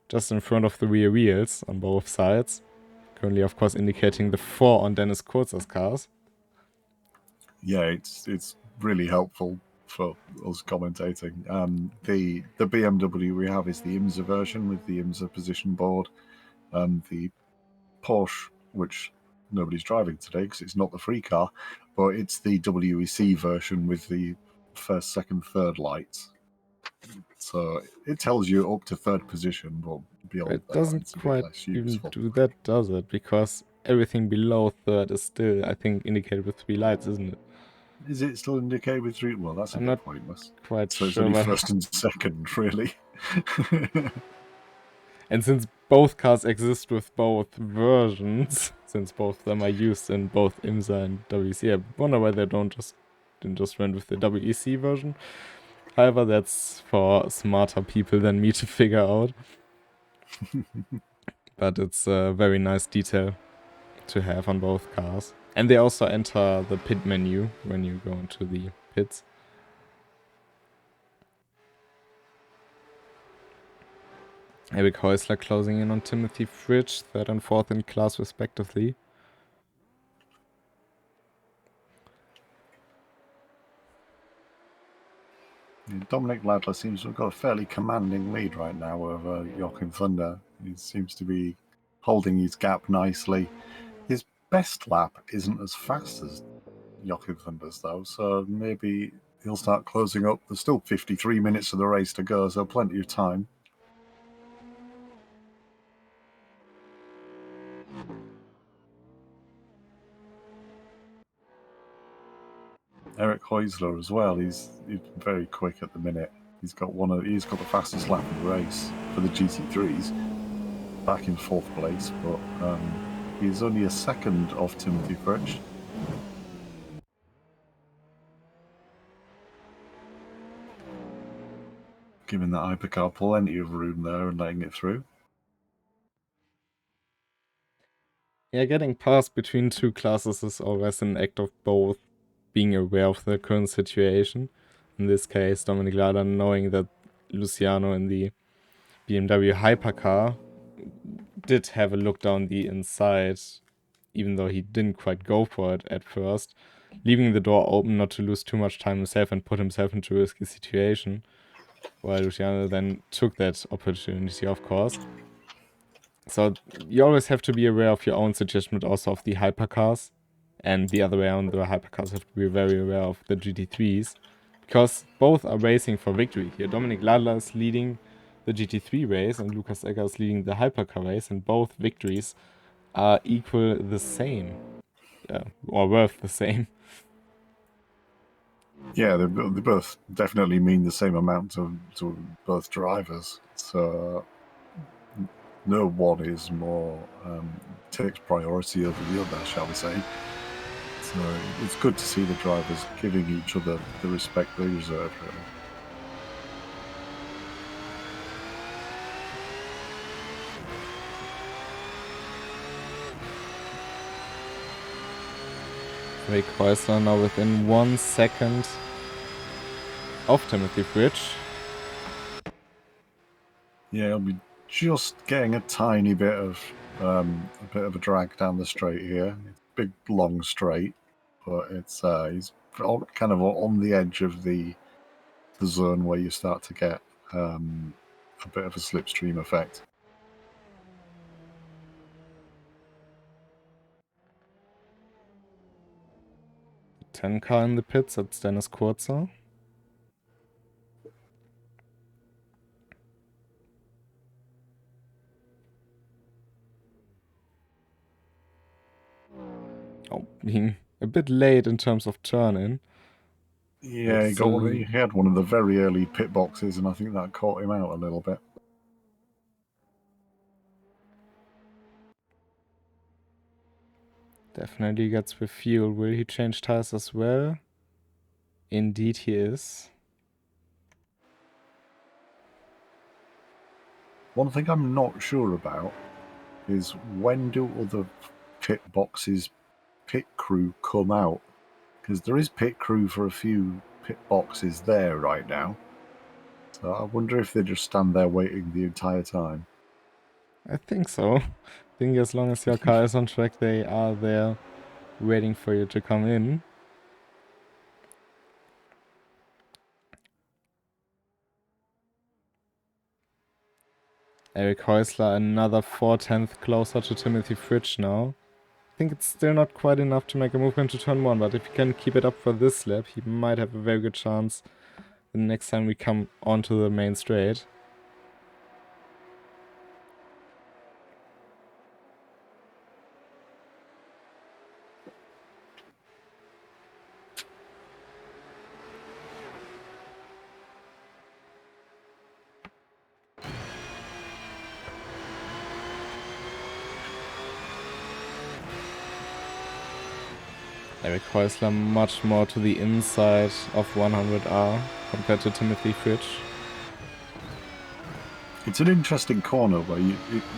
just in front of the rear wheels on both sides. Currently, of course, indicating the 4 on Dennis Kurzer's cars. Yeah, it's really helpful for us commentating. The BMW we have is the IMSA version with the IMSA position board. The Porsche, which nobody's driving today because it's not the free car, but it's the WEC version with the first, second, third lights. So it tells you up to third position, but beyond It that, doesn't it's a bit quite less even useful. do that, does it? Because everything below third is still, I think, indicated with 3 lights, isn't it? Is it still indicated with 3? Well, that's a bit pointless. Quite so it's sure. only first and second, really. And since both cars exist with both versions, since both of them are used in both IMSA and WEC, I wonder why they didn't just run with the WEC version. However, that's for smarter people than me to figure out. But it's a very nice detail to have on both cars. And they also enter the pit menu when you go into the pits. Eric Häusler closing in on Timothy Fridge, 3rd and 4th in class respectively. Dominic Ladler seems to have got a fairly commanding lead right now over Joachim Thunder. He seems to be holding his gap nicely. His best lap isn't as fast as Jochen Thunders, though, so maybe he'll start closing up. There's still 53 minutes of the race to go, so plenty of time. Eric Heusler as well. He's very quick at the minute. He's got the fastest lap of the race for the GT3s, back in 4th place, but he's only a second off Timothy Fritsch. Giving that Hypercar plenty of room there and letting it through. Yeah, getting passed between two classes is always an act of both being aware of the current situation. In this case, Dominic Lada knowing that Luciano in the BMW Hypercar did have a look down the inside, even though he didn't quite go for it at first, leaving the door open not to lose too much time himself and put himself into a risky situation, while Luciano then took that opportunity, of course. So you always have to be aware of your own situation, but also of the hypercars, and the other way around, the hypercars have to be very aware of the GT3s, because both are racing for victory here. Dominic Ladler is leading the GT3 race and Lukas Egger is leading the hypercar race, and both victories are equal the same, or worth the same. Yeah, they both definitely mean the same amount to both drivers. So no one is more takes priority over the other, shall we say. So it's good to see the drivers giving each other the respect they deserve, really. Ray Kreisler now within 1 second of Timothy Fritsch. Yeah, he'll be just getting a tiny bit of a drag down the straight here. It's a big long straight, but it's he's kind of on the edge of the zone where you start to get a bit of a slipstream effect. The 10 car in the pits, that's Dennis Kurzer. Oh, being a bit late in terms of turn-in. Yeah, he had one of the very early pit boxes, and I think that caught him out a little bit. Definitely gets with fuel. Will he change tires as well? Indeed he is. One thing I'm not sure about is when do other pit boxes pit crew come out? Because there is pit crew for a few pit boxes there right now. So I wonder if they just stand there waiting the entire time. I think so. I think as long as your car is on track, they are there waiting for you to come in. Eric Heusler, another 4/10 closer to Timothy Fritsch now. I think it's still not quite enough to make a move into turn 1, but if he can keep it up for this lap, he might have a very good chance the next time we come onto the main straight. Eric Heusler much more to the inside of 100R compared to Timothy Fritsch. It's an interesting corner where you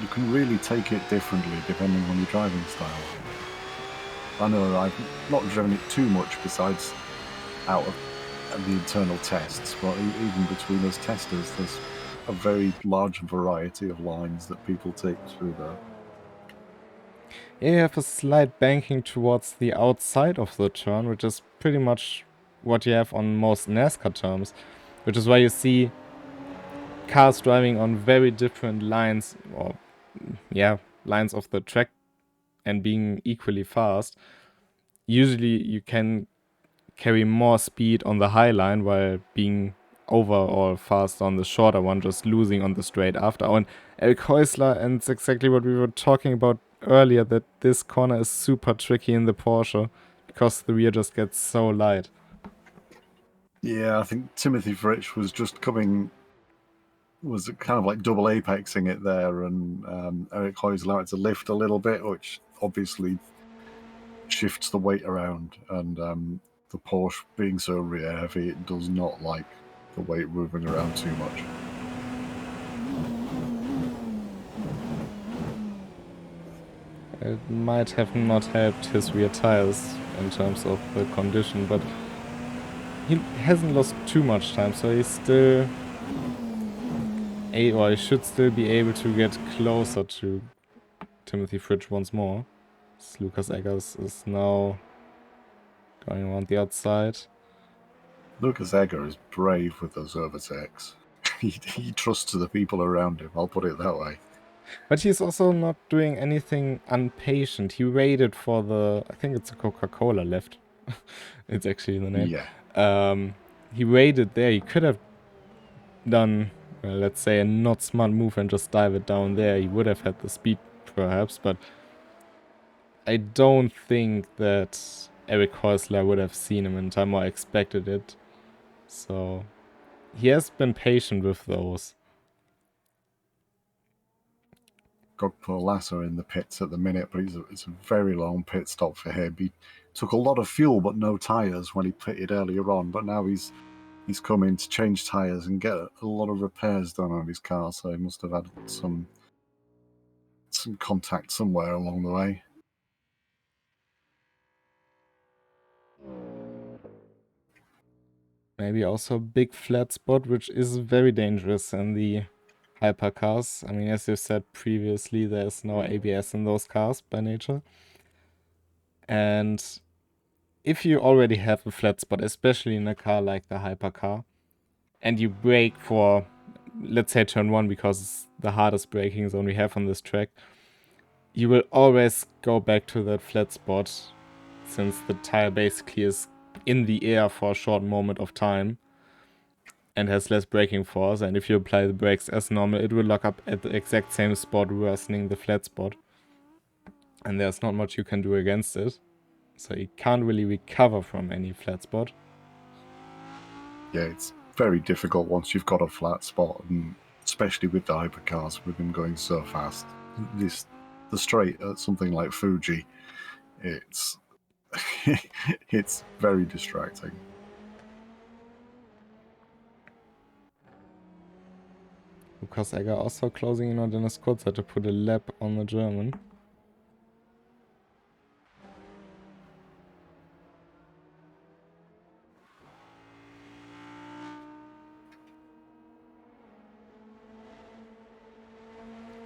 can really take it differently depending on your driving style. I know I've not driven it too much besides out of the internal tests, but even between us testers, there's a very large variety of lines that people take through there. Yeah, you have a slight banking towards the outside of the turn, which is pretty much what you have on most NASCAR terms, which is why you see cars driving on very different lines, or of the track and being equally fast. Usually you can carry more speed on the high line while being overall fast on the shorter one, just losing on the straight after. Oh, and Eric Häusler, and it's exactly what we were talking about earlier, that this corner is super tricky in the Porsche because the rear just gets so light. Yeah, I think Timothy Fritsch was kind of like double apexing it there, and Eric Häusler had to lift a little bit, which obviously shifts the weight around, and the Porsche being so rear heavy, it does not like the weight moving around too much. It might have not helped his rear tires in terms of the condition, but he hasn't lost too much time, so he's still or he should still be able to get closer to Timothy Fritsch once more. So Lucas Eggers is now going around the outside. Lucas Egger is brave with those overtakes. He trusts the people around him, I'll put it that way. But he's also not doing anything impatient. He waited for I think it's a Coca-Cola left. It's actually the name. Yeah. He waited there. He could have done, let's say, a not smart move and just dive it down there. He would have had the speed, perhaps, but I don't think that Eric Häusler would have seen him in time or expected it. So he has been patient with those. Got poor Lasser in the pits at the minute, but it's a very long pit stop for him. He took a lot of fuel but no tyres when he pitted earlier on, but now he's come in to change tyres and get a lot of repairs done on his car, so he must have had some contact somewhere along the way. Maybe also a big flat spot, which is very dangerous in the hypercars. I mean, as you said previously, there's no ABS in those cars by nature. And if you already have a flat spot, especially in a car like the hypercar, and you brake for, let's say, turn 1, because it's the hardest braking zone we have on this track, you will always go back to that flat spot, since the tire basically is in the air for a short moment of time and has less braking force, and if you apply the brakes as normal, it will lock up at the exact same spot, worsening the flat spot. And there's not much you can do against it. So you can't really recover from any flat spot. Yeah, it's very difficult once you've got a flat spot, and especially with the hypercars, with them going so fast. The straight at something like Fuji, it's it's very distracting. Lukas Egger also closing in on Dennis Kurzer to put a lap on the German.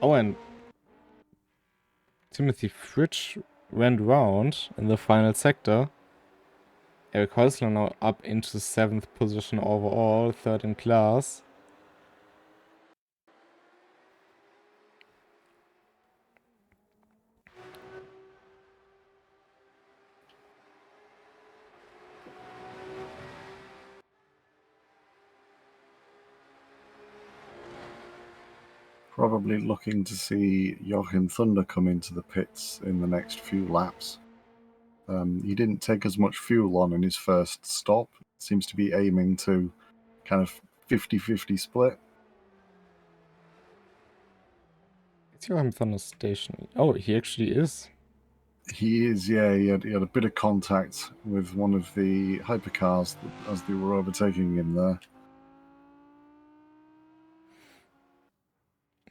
Oh, and Timothy Fritsch went round in the final sector. Eric Häusler now up into 7th position overall, 3rd in class. Probably looking to see Joachim Thunder come into the pits in the next few laps. He didn't take as much fuel on in his first stop. Seems to be aiming to kind of 50-50 split. Is Joachim Thunder stationary? Oh, he actually is. He is, yeah. He had a bit of contact with one of the hypercars as they were overtaking him there.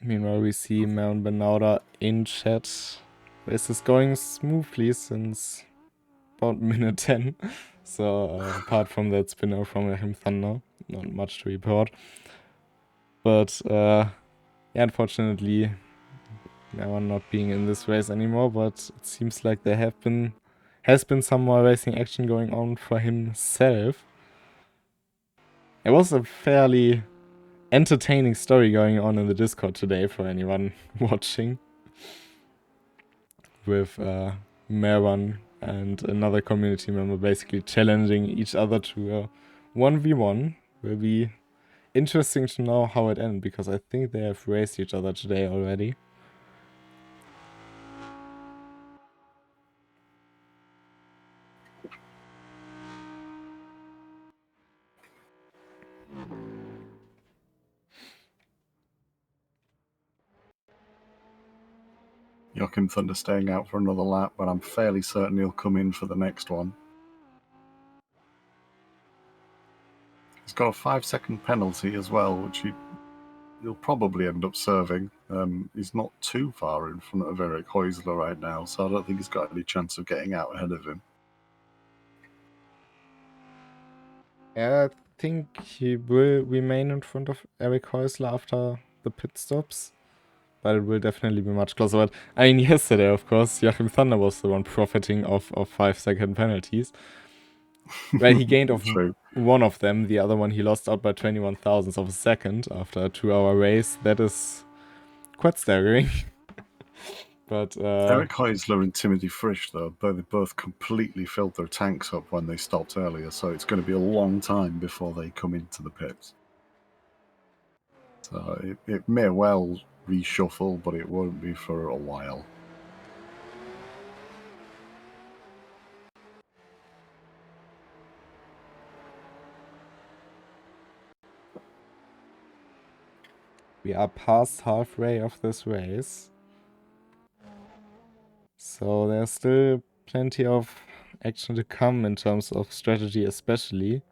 Meanwhile, we see Maron Benauda in chat. This is going smoothly since about minute 10. So, apart from that spinner from Joachim Thunder, not much to report. But, yeah, unfortunately, Maron not being in this race anymore. But it seems like there has been some more racing action going on for himself. It was a fairly entertaining story going on in the Discord today for anyone watching, with Maron and another community member basically challenging each other to a 1v1. Will be interesting to know how it ends, because I think they have raced each other today already. Joachim Thunder staying out for another lap, but I'm fairly certain he'll come in for the next one. He's got a 5-second penalty as well, which he'll probably end up serving. He's not too far in front of Eric Heusler right now, so I don't think he's got any chance of getting out ahead of him. I think he will remain in front of Eric Heusler after the pit stops, but it will definitely be much closer. But I mean, yesterday, of course, Joachim Thunder was the one profiting of 5-second penalties. Well, he gained of one of them. The other one he lost out by 21 thousandths of a second after a 2-hour race. That is quite staggering. But Eric Heusler and Timothy Frisch, though, they both completely filled their tanks up when they stopped earlier, so it's going to be a long time before they come into the pits. So it may well reshuffle, but it won't be for a while. we are past halfway of this race. So there's still plenty of action to come in terms of strategy, especially.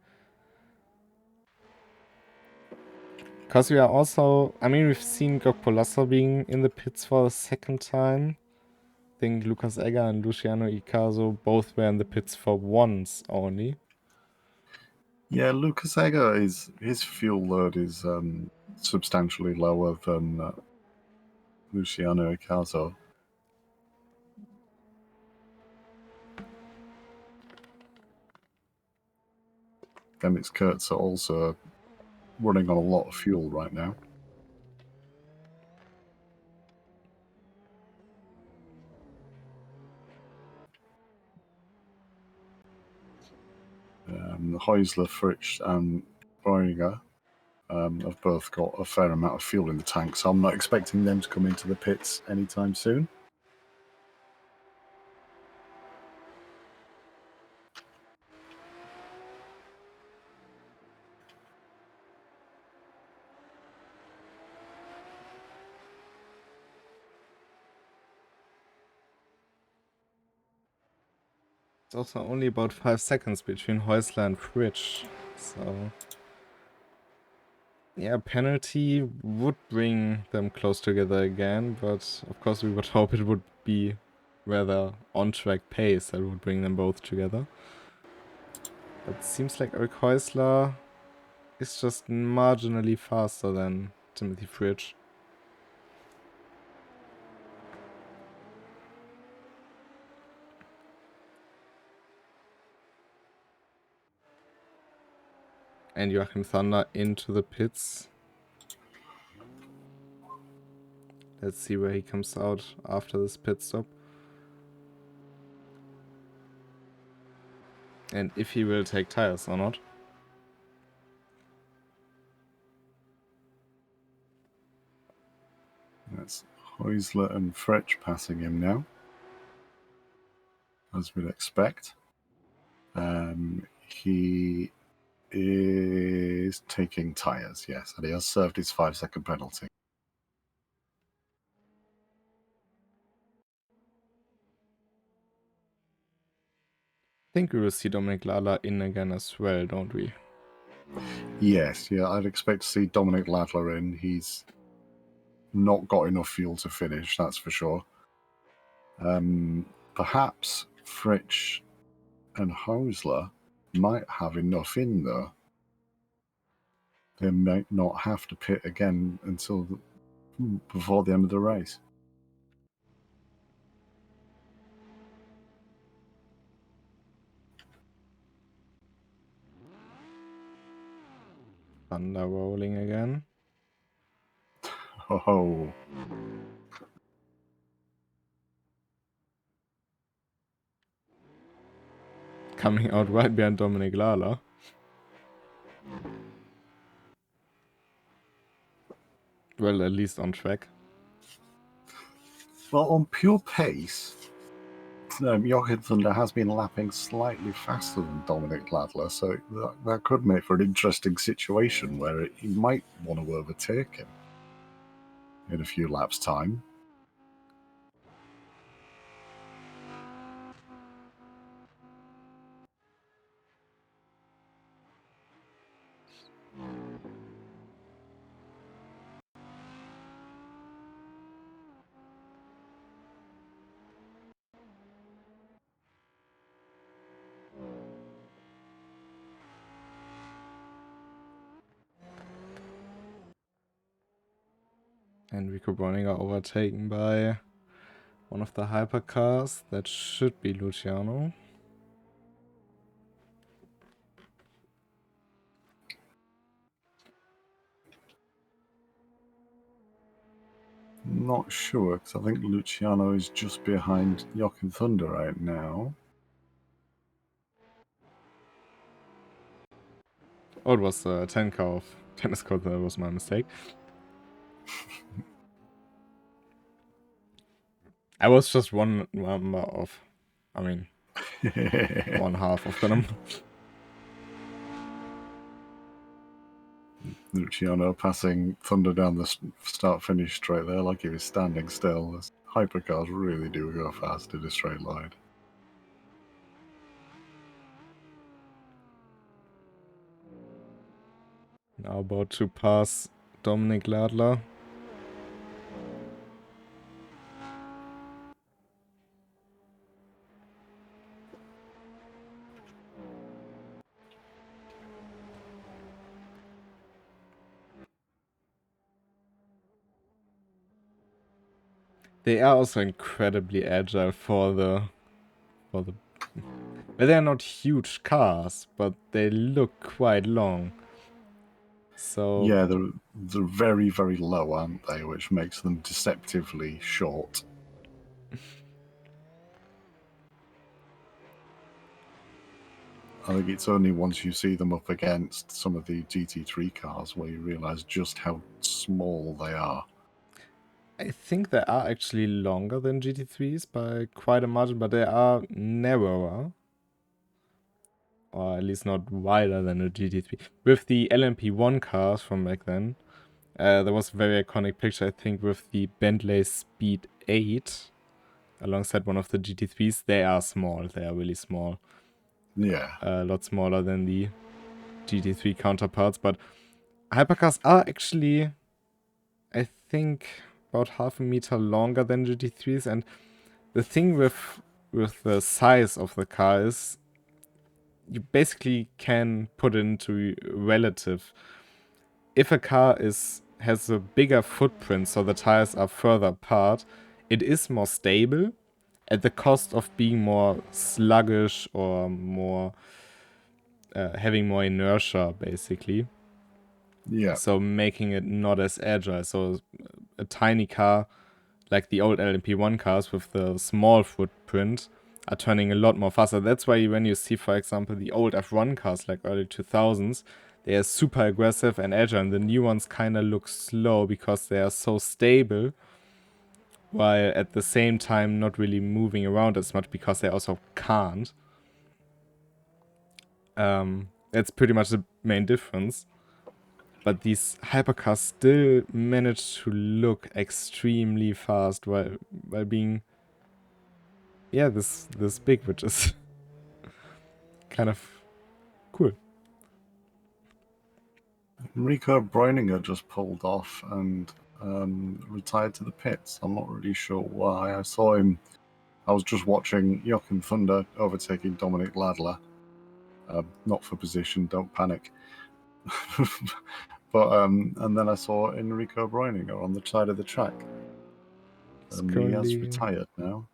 Because we are also, I mean, we've seen Gok Polasso being in the pits for the second time. I think Lucas Egger and Luciano Icazo both were in the pits for once only. Yeah, Lucas Egger, his fuel load is substantially lower than Luciano Icazo. Emmett Kurtz are also running on a lot of fuel right now. Heusler, Fritsch, and Boehringer have both got a fair amount of fuel in the tank, so I'm not expecting them to come into the pits anytime soon. It's also only about 5 seconds between Heusler and Fritsch, so yeah, penalty would bring them close together again, but of course we would hope it would be rather on-track pace that would bring them both together. But it seems like Eric Heusler is just marginally faster than Timothy Fritsch. And Joachim Thunder into the pits. Let's see where he comes out after this pit stop. And if he will take tires or not. That's Heusler and Fritsch passing him now, as we'd expect. He is taking tyres, yes, and he has served his 5-second penalty. I think we will see Dominic Lala in again as well, don't we? Yes, yeah, I'd expect to see Dominic Ladler in. He's not got enough fuel to finish, that's for sure. Perhaps Fritsch and Heusler might have enough in, though. They might not have to pit again until before the end of the race. Thunder rolling again. Oh. coming out right behind Dominic Lala. Well, at least on track. Well, on pure pace, Jochen Thunder has been lapping slightly faster than Dominic Ladler, so that could make for an interesting situation where he might want to overtake him in a few laps' time. Enrico Browninger overtaken by one of the hypercars. That should be Luciano. Not sure, because I think Luciano is just behind Jochen Thunder right now. Oh, it was a 10 car of tennis court. That was my mistake. I was just one number off. I mean, 1/2 of the number. Luciano passing Thunder down the start-finish straight there like he was standing still. As hypercars really do go fast in a straight line. Now about to pass Dominic Ladler. They are also incredibly agile for the well, they're not huge cars, but they look quite long. So yeah, they're very, very low, aren't they? Which makes them deceptively short. I think it's only once you see them up against some of the GT3 cars where you realize just how small they are. I think they are actually longer than GT3s by quite a margin, but they are narrower. Or at least not wider than a GT3. With the LMP1 cars from back then, there was a very iconic picture, I think, with the Bentley Speed 8 alongside one of the GT3s. They are small. They are really small. Yeah. A lot smaller than the GT3 counterparts. But hypercars are actually, I think, about 1/2 meter longer than GT3s. And the thing with the size of the car is you basically can put it into relative. If a car has a bigger footprint, so the tires are further apart, it is more stable at the cost of being more sluggish or more having more inertia, basically. Yeah. So making it not as agile. So a tiny car, like the old LMP1 cars with the small footprint, are turning a lot more faster. That's why when you see, for example, the old F1 cars, like early 2000s, they are super aggressive and agile, and the new ones kind of look slow because they are so stable, while at the same time not really moving around as much because they also can't. That's pretty much the main difference. But these hypercars still manage to look extremely fast while being, yeah, this big, which is kind of cool. Enrico Breuninger just pulled off and retired to the pits. I'm not really sure why. I saw him. I was just watching Jochen Thunder overtaking Dominic Ladler. Not for position, don't panic. But and then I saw Enrico Breuninger on the side of the track. He has retired now.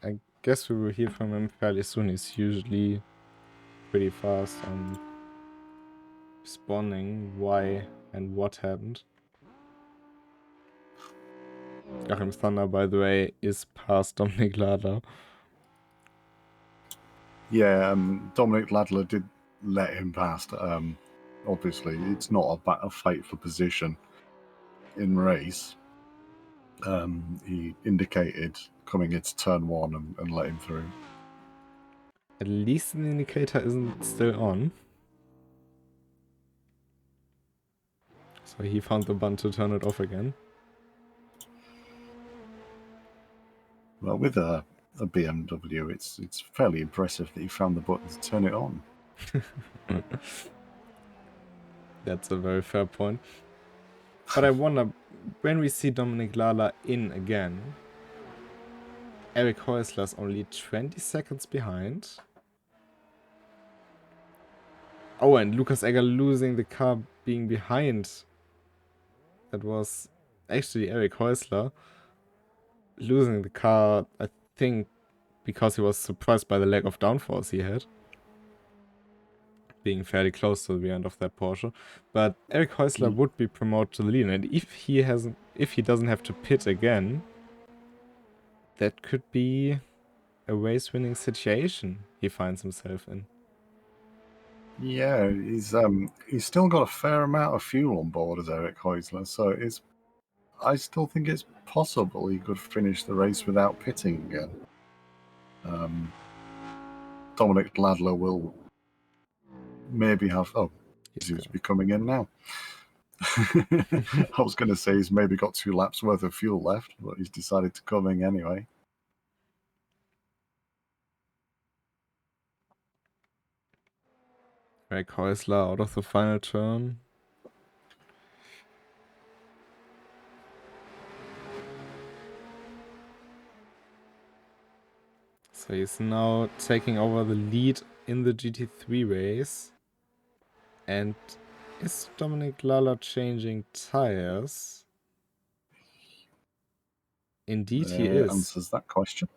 I guess we will hear from him fairly soon. He's usually pretty fast on responding why and what happened. Joachim Thunder, by the way, is past Dominic Ladler. Yeah, Dominic Ladler did let him past. Obviously, it's not a fight for position in race. He indicated coming into turn one and let him through. At least the indicator isn't still on. So he found the button to turn it off again. Well, with a BMW, it's fairly impressive that he found the button to turn it on. That's a very fair point. But I wonder, when we see Dominic Lala in again, Eric Häusler's only 20 seconds behind. Oh, and Lukas Egger losing the car being behind. That was actually Eric Häusler losing the car, I think, because he was surprised by the lack of downforce he had. Being fairly close to the end of that Porsche. But Eric Häusler would be promoted to the lead, and if he doesn't have to pit again, that could be a race-winning situation he finds himself in. Yeah, he's still got a fair amount of fuel on board as Eric Häusler, so I still think it's possible he could finish the race without pitting again. Dominic Ladler will maybe have. Oh, he's coming in now. I was going to say he's maybe got 2 laps worth of fuel left, but he's decided to come in anyway. Eric Häusler out of the final turn. So he's now taking over the lead in the GT3 race. And is Dominic Lala changing tires? Indeed he is. Answers that question.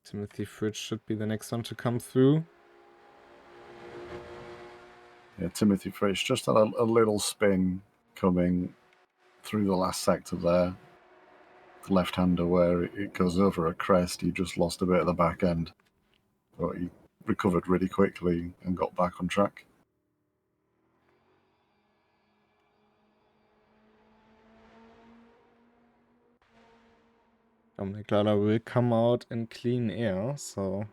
Timothy Fritsch should be the next one to come through. Yeah, Timothy Fritsch just had a little spin coming through the last sector there. Left-hander where it goes over a crest. He just lost a bit of the back end, but he recovered really quickly and got back on track. Dominic Lala will come out in clean air, so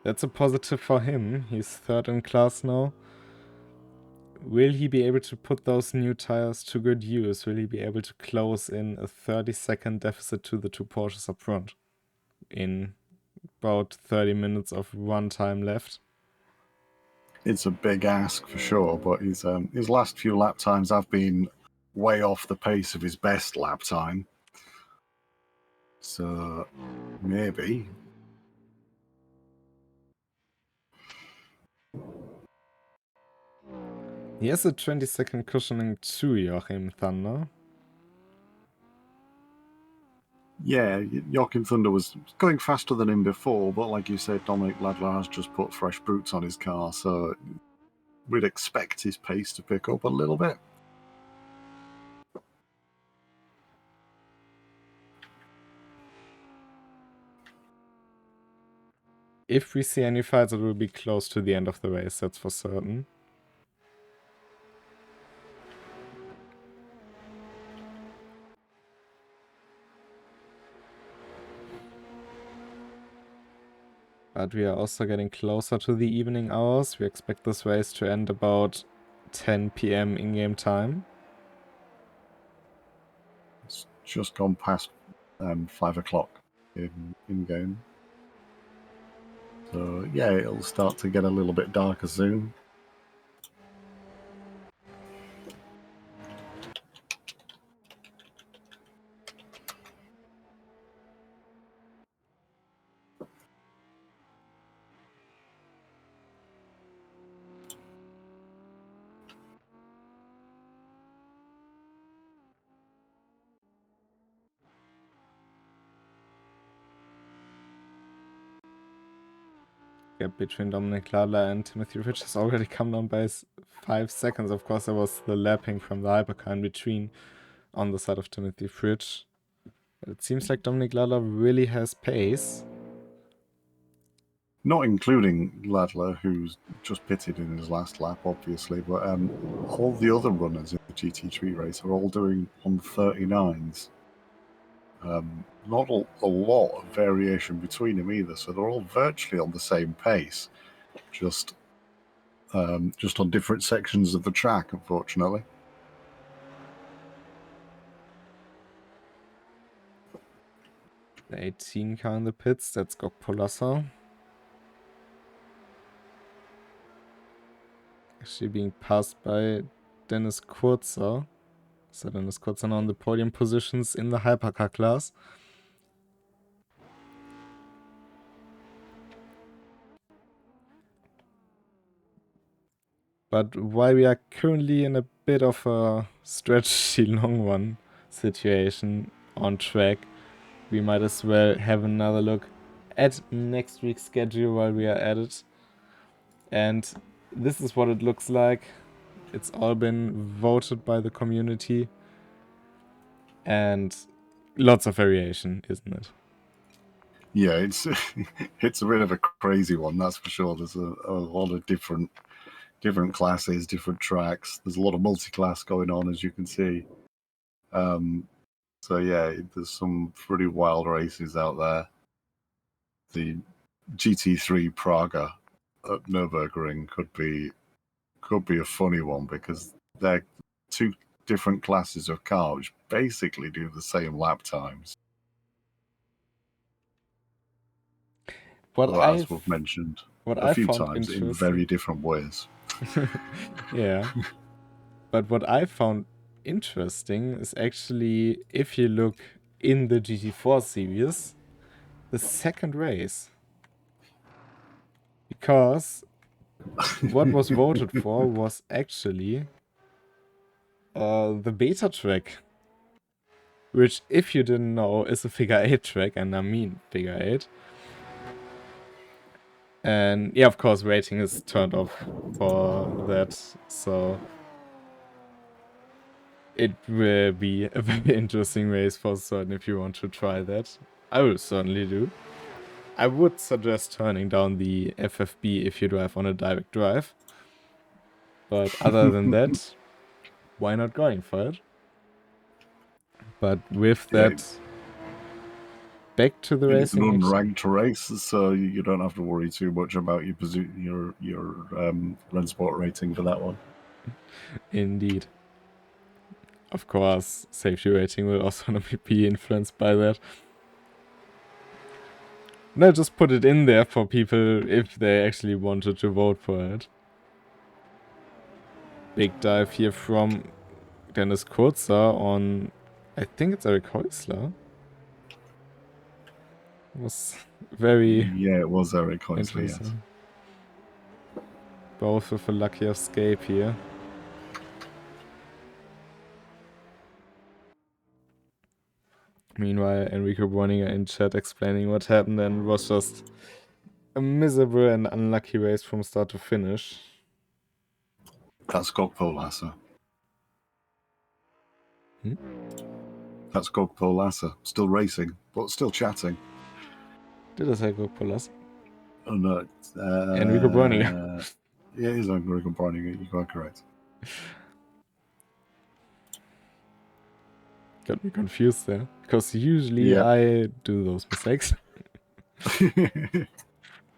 that's a positive for him. He's third in class now. Will he be able to put those new tires to good use? Will he be able to close in a 30-second deficit to the 2 Porsches up front in about 30 minutes of run time left? It's a big ask for sure, but his last few lap times have been way off the pace of his best lap time. So maybe. He has a 20-second cushioning too, Joachim Thunder. Yeah, Joachim Thunder was going faster than him before, but like you said, Dominic Ladler has just put fresh boots on his car, so we'd expect his pace to pick up a little bit. If we see any fights, it will be close to the end of the race, that's for certain. But we are also getting closer to the evening hours. We expect this race to end about 10 p.m. in-game time. It's just gone past 5 o'clock in-game. So yeah, it'll start to get a little bit darker soon. Gap between Dominic Lala and Timothy Rich has already come down by 5 seconds. Of course, there was the lapping from the Hypercar in between on the side of Timothy Fritsch. It seems like Dominic Lala really has pace. Not including Ladler, who's just pitted in his last lap, obviously, but all the other runners in the GT3 race are all doing on 39s. Not a lot of variation between them either, so they're all virtually on the same pace, just on different sections of the track, unfortunately. The 18 car in the pits, that's Gok Polassa. Actually being passed by Dennis Kurzer. So Dennis Kurzer now on the podium positions in the Hypercar class. But while we are currently in a bit of a stretchy long run situation on track, we might as well have another look at next week's schedule while we are at it. And this is what it looks like. It's all been voted by the community. And lots of variation, isn't it? Yeah, it's it's a bit of a crazy one, that's for sure. There's a lot of different classes, different tracks. There's a lot of multi-class going on, as you can see. So yeah, there's some pretty wild races out there. The GT3 Praga at Nürburgring could be a funny one because they're two different classes of car which basically do the same lap times. As we've mentioned a few times, in very different ways. Yeah. But what I found interesting is actually, if you look in the GT4 series, the second race. Because what was voted for was actually the beta track. Which, if you didn't know, is a figure 8 track, and I mean figure 8. And yeah, of course, rating is turned off for that, so it will be a very interesting race for certain if you want to try that. I will certainly do. I would suggest turning down the FFB if you drive on a direct drive. But other than that, why not going for it? But with that, back to the racing. It's an unranked race, so you don't have to worry too much about your RENNSPORT rating for that one. Indeed. Of course, safety rating will also be influenced by that. No, just put it in there for people if they actually wanted to vote for it. Big dive here from Dennis Kurzer on, I think it's Eric Häusler. It was very... Yeah, it was Eric Häusler, yes. Both with a lucky escape here. Meanwhile, Enrico Borninger in chat explaining what happened, and it was just a miserable and unlucky race from start to finish. That's Gok Polassa. That's Gok Polassa. Still racing, but still chatting. Did I say Gok Polassa? Oh, no. Enrico Borninger. Yeah, it is Enrico Borninger. You are correct. Got me confused there, because usually I do those mistakes.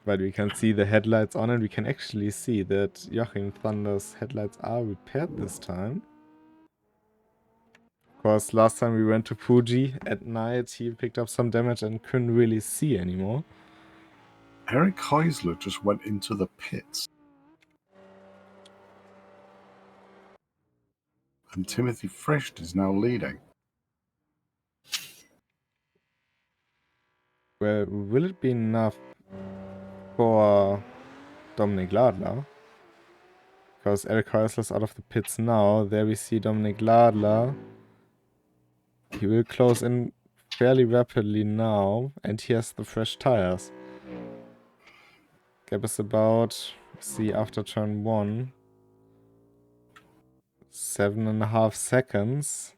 But we can see the headlights on, and we can actually see that Joachim Thunder's headlights are repaired this time. Of course, last time we went to Fuji at night, he picked up some damage and couldn't really see anymore. Eric Häusler just went into the pits. And Timothy Frecht is now leading. Well, will it be enough for Dominic Ladler? Because Eric Häusler's out of the pits now. There we see Dominic Ladler. He will close in fairly rapidly now, and he has the fresh tires. Gap is about, see, after turn 1, 7.5 seconds.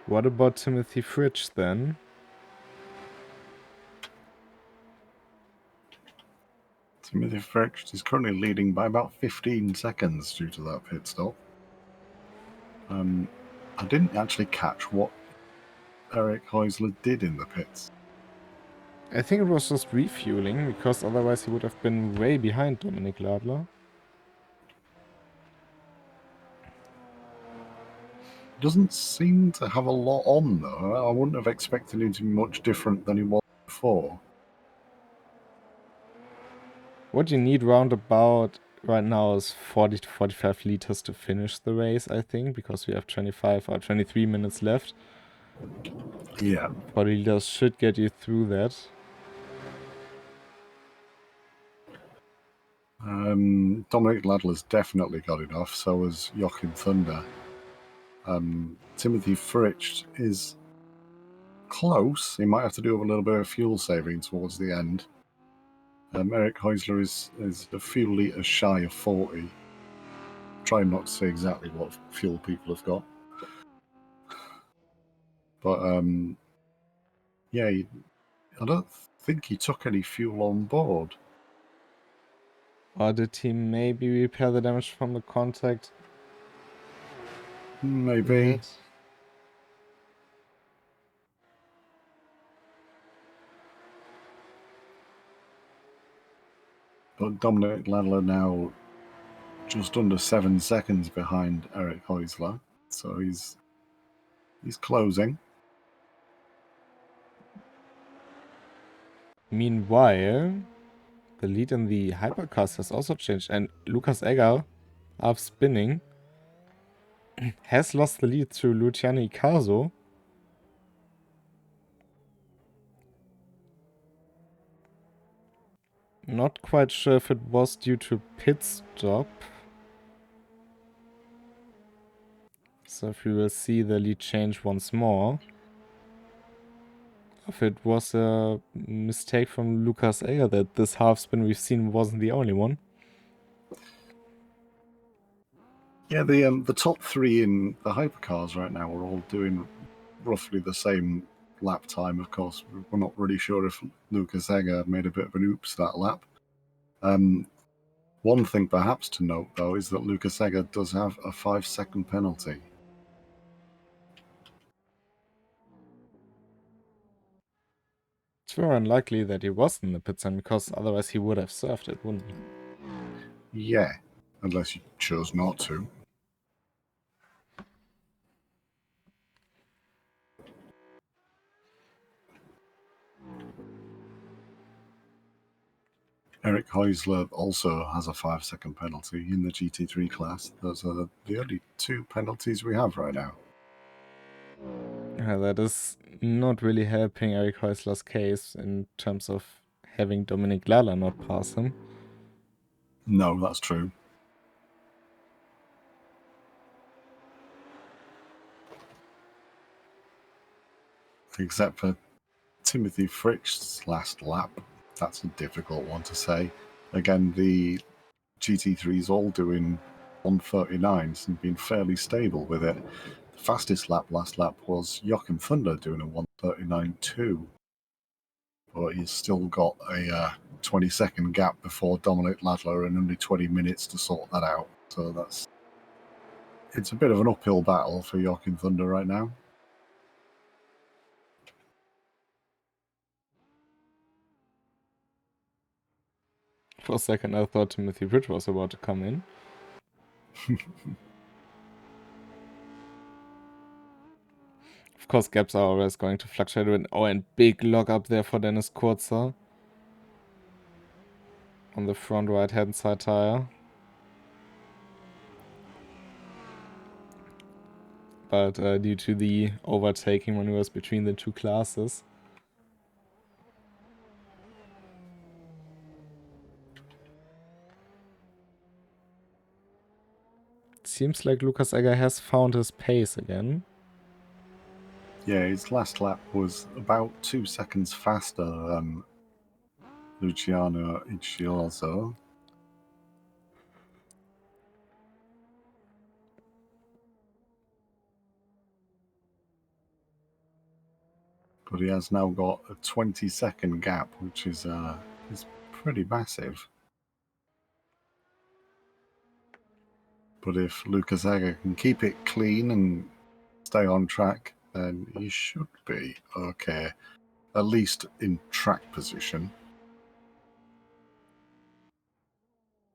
What about Timothy Fritsch then? Timothy Fritsch is currently leading by about 15 seconds due to that pit stop. I didn't actually catch what Eric Heusler did in the pits. I think it was just refueling, because otherwise he would have been way behind Dominic Ladler. Doesn't seem to have a lot on, though. I wouldn't have expected him to be much different than he was before. What you need roundabout right now is 40 to 45 liters to finish the race, I think, because we have 25 or 23 minutes left. Yeah. 40 liters should get you through that. Dominic Ladler's definitely got enough, so has Joachim Thunder. Timothy Fritsch is close. He might have to do a little bit of fuel saving towards the end. Eric Heusler is a few litres shy of 40. Trying not to say exactly what fuel people have got. But, yeah, I don't think he took any fuel on board. Or did he maybe repair the damage from the contact? Maybe. Yet? But Dominic Ladler now just under 7 seconds behind Eric Heusler. So he's closing. Meanwhile, the lead in the Hypercars has also changed, and Lucas Egger, half spinning, has lost the lead to Luciano Icaso. Not quite sure if it was due to pit stop. So if we will see the lead change once more. If it was a mistake from Lucas Egger that this half spin we've seen wasn't the only one. Yeah, the top three in the hypercars right now are all doing roughly the same lap time. Of course, we're not really sure if Lucas Egger made a bit of an oops that lap. One thing perhaps to note, though, is that Lucas Egger does have a 5-second penalty. It's very unlikely that he was in the pit lane, because otherwise he would have served it, wouldn't he? Yeah, unless you chose not to. Eric Heusler also has a 5-second penalty in the GT3 class. Those are the only two penalties we have right now. That is not really helping Eric Heusler's case in terms of having Dominic Ladler not pass him. No, that's true. Except for Timothy Fritsch's last lap. That's a difficult one to say. Again, the GT3's all doing 139s and been fairly stable with it. The fastest last lap was Joachim Thunder doing a 139.2. But he's still got a 20-second gap before Dominic Ladler and only 20 minutes to sort that out. So it's a bit of an uphill battle for Joachim Thunder right now. For a second I thought Timothy Fritsch was about to come in. Of course, gaps are always going to fluctuate. Oh, and big lock up there for Dennis Kurzer on the front right-hand side tire. But due to the overtaking maneuvers between the two classes, it seems like Lucas Egger has found his pace again. Yeah, his last lap was about 2 seconds faster than Luciano Ichioso. but he has now got a 20-second gap, which is pretty massive. But if Lucas Egger can keep it clean and stay on track, then he should be okay, at least in track position.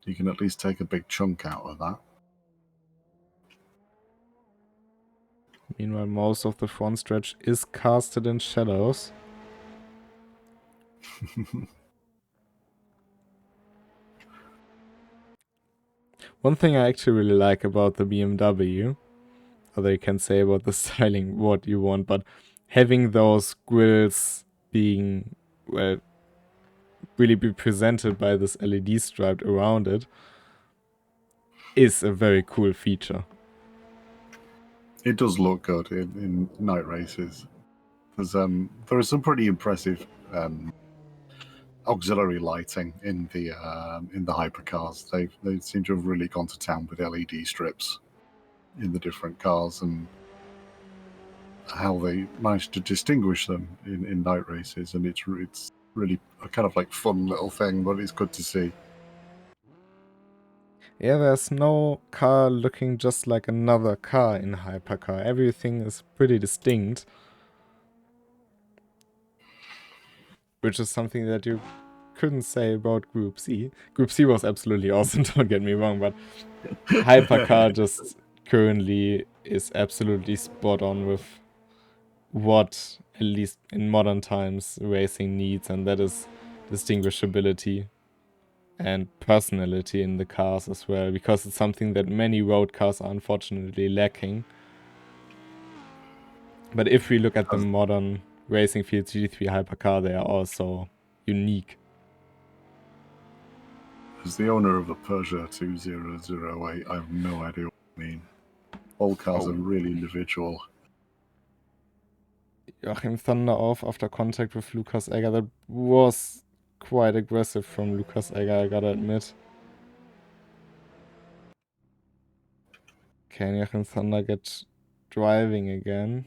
You can at least take a big chunk out of that. Meanwhile, most of the front stretch is casted in shadows. One thing I actually really like about the BMW, although you can say about the styling what you want, but having those grills being, well, really be presented by this LED stripe around it is a very cool feature. It does look good in night races. There is some pretty impressive auxiliary lighting in the hypercars. They seem to have really gone to town with LED strips in the different cars, and how they managed to distinguish them in night races. And it's really a kind of like fun little thing, but it's good to see. Yeah, there's no car looking just like another car in Hypercar. Everything is pretty distinct. Which is something that you couldn't say about Group C. Group C was absolutely awesome, don't get me wrong, but Hypercar just currently is absolutely spot on with what, at least in modern times, racing needs, and that is distinguishability and personality in the cars as well, because it's something that many road cars are unfortunately lacking. But if we look at the modern racing fields, GT3 Hypercar, they are also unique. As the owner of a Peugeot 2008, I have no idea what you mean. All cars are really individual. Joachim Thunder off after contact with Lucas Egger. That was quite aggressive from Lucas Egger, I gotta admit. Can Joachim Thunder get driving again?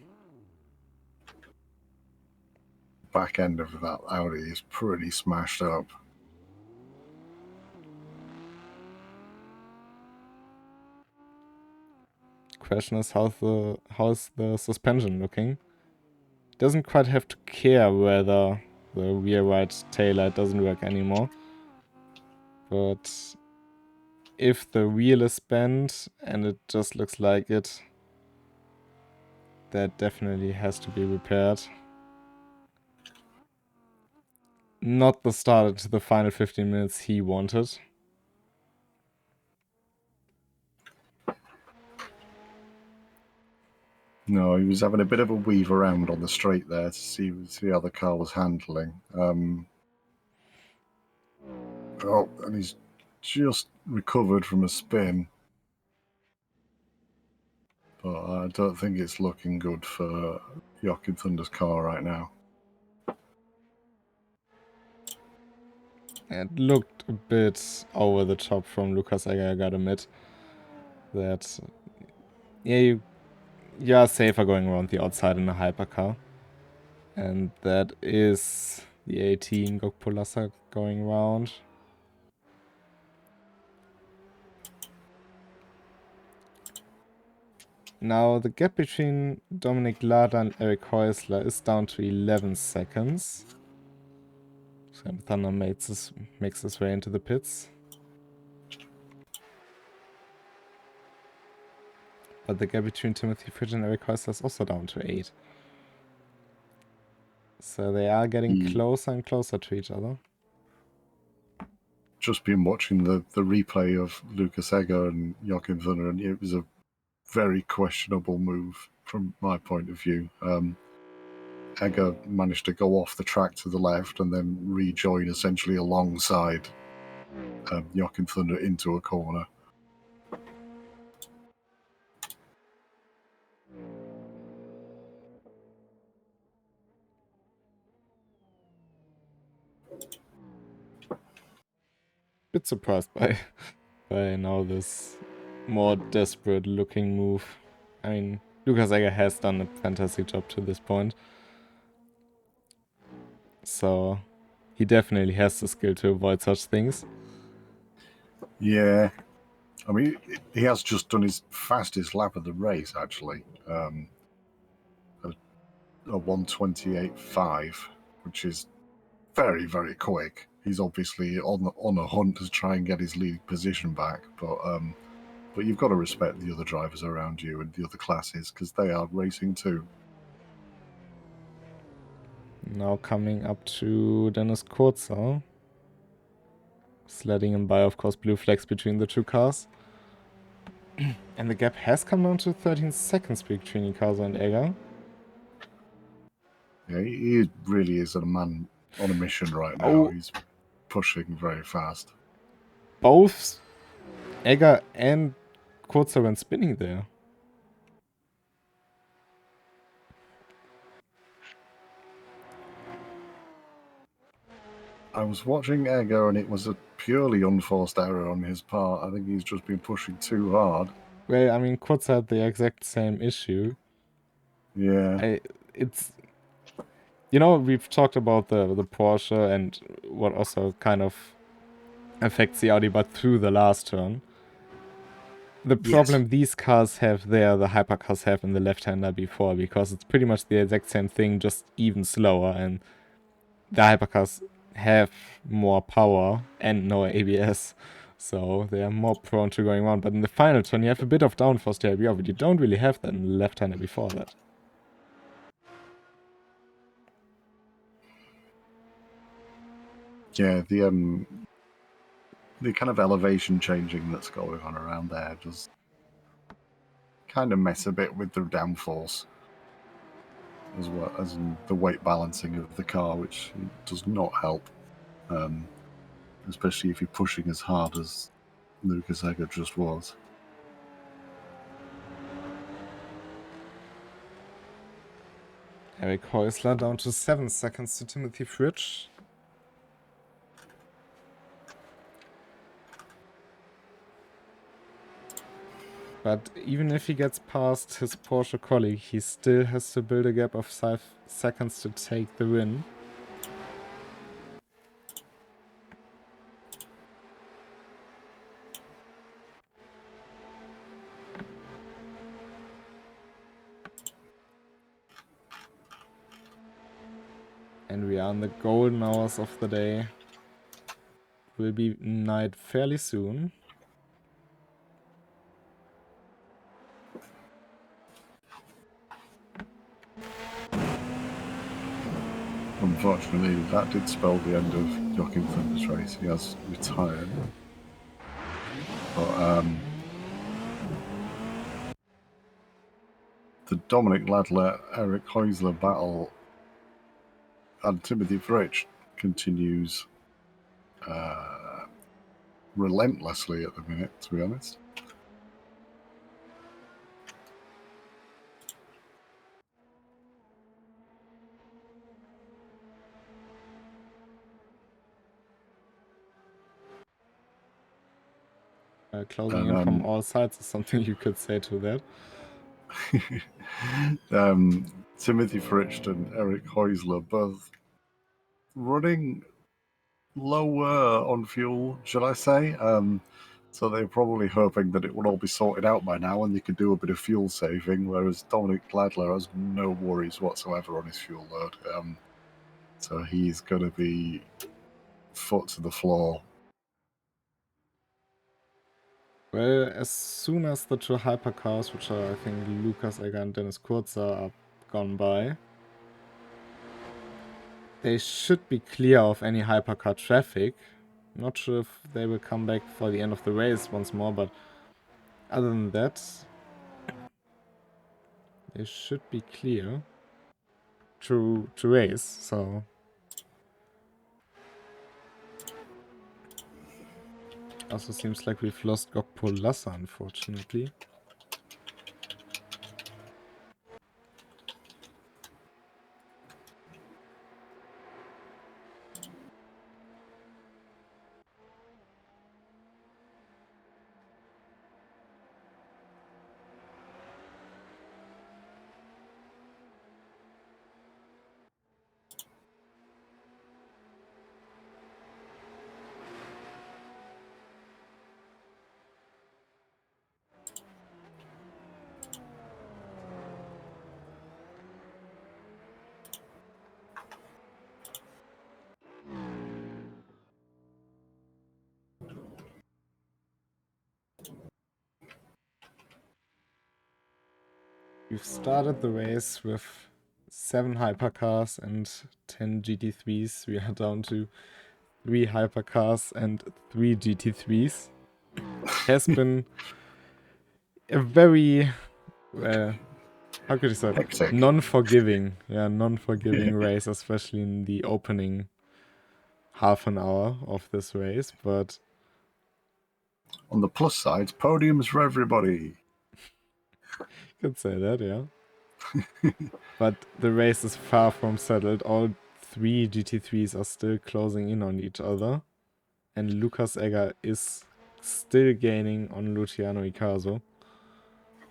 Back end of that Audi is pretty smashed up. Question is how's the suspension looking? Doesn't quite have to care whether the rear right taillight doesn't work anymore. But if the wheel is bent and it just looks like it, that definitely has to be repaired. Not the start to the final 15 minutes he wanted. No, he was having a bit of a weave around on the straight there to see how the car was handling. Oh, and he's just recovered from a spin. But I don't think it's looking good for Joachim Thunder's car right now. It looked a bit over the top from Lucas Egger, I gotta admit. That, yeah, you are safer going around the outside in a hypercar. And that is the 18 Gokpolasa going around. Now, the gap between Dominic Lada and Eric Häusler is down to 11 seconds. So Thunder makes his way into the pits. But the gap between Timothy Fridge and Eric Häusler is also down to 8. So they are getting closer and closer to each other. Just been watching the replay of Lucas Egger and Joachim Thunder, and it was a very questionable move from my point of view. Egger managed to go off the track to the left and then rejoin essentially alongside Joachim Thunder into a corner. Bit surprised by now this more desperate looking move. I mean, Lucas Egger has done a fantastic job to this point. So he definitely has the skill to avoid such things. Yeah. I mean, he has just done his fastest lap of the race, actually. A 1:28.5, which is very, very quick. He's obviously on a hunt to try and get his lead position back, but you've got to respect the other drivers around you and the other classes because they are racing too. Now coming up to Dennis Kurzer. Sledding him by, of course, blue flags between the two cars. And the gap has come down to 13 seconds between Ikazu and Egger. Yeah, he really is a man on a mission right now. Oh. He's pushing very fast. Both Egger and Kurzer went spinning there. I was watching Egger and it was a purely unforced error on his part. I think he's just been pushing too hard. Well, I mean, Kurzer had the exact same issue. Yeah. It's... You know, we've talked about the Porsche and what also kind of affects the Audi, but through the last turn. The problem these cars have there, the hypercars have in the left-hander before, because it's pretty much the exact same thing, just even slower, and the hypercars have more power and no ABS, so they are more prone to going around. But in the final turn, you have a bit of downforce there, but you don't really have that in the left-hander before that. Yeah, the kind of elevation changing that's going on around there does kind of mess a bit with the downforce, as well as in the weight balancing of the car, which does not help, especially if you're pushing as hard as Lucas Egger just was. Eric Häusler down to 7 seconds to Timothy Fritsch. But even if he gets past his Porsche colleague, he still has to build a gap of 5 seconds to take the win. And we are in the golden hours of the day. Will be night fairly soon. Unfortunately, that did spell the end of Joachim Thunder's race. He has retired. But the Dominic Ladler, Eric Häusler battle and Timothy Fritsch continues relentlessly at the minute, to be honest. Closing in from all sides is something you could say to that. Timothy Fritsch and Eric Häusler both running lower on fuel, shall I say. So they're probably hoping that it will all be sorted out by now and they could do a bit of fuel saving, whereas Dominic Ladler has no worries whatsoever on his fuel load. So he's going to be foot to the floor. Well, as soon as the two hypercars, which are I think Lucas Egger and Dennis Kurzer, are gone by, they should be clear of any hypercar traffic. Not sure if they will come back for the end of the race once more, but other than that, they should be clear to race, so... Also seems like we've lost Gokpo Lassa, unfortunately. We've started the race with 7 hypercars and 10 GT3s. We are down to 3 hypercars and 3 GT3s. Has been a very, how could you say, Hectic. non-forgiving race, especially in the opening half an hour of this race. But On the plus side, podiums for everybody. you could say that, yeah. But the race is far from settled. All 3 GT3s are still closing in on each other. And Lucas Egger is still gaining on Luciano Icaso.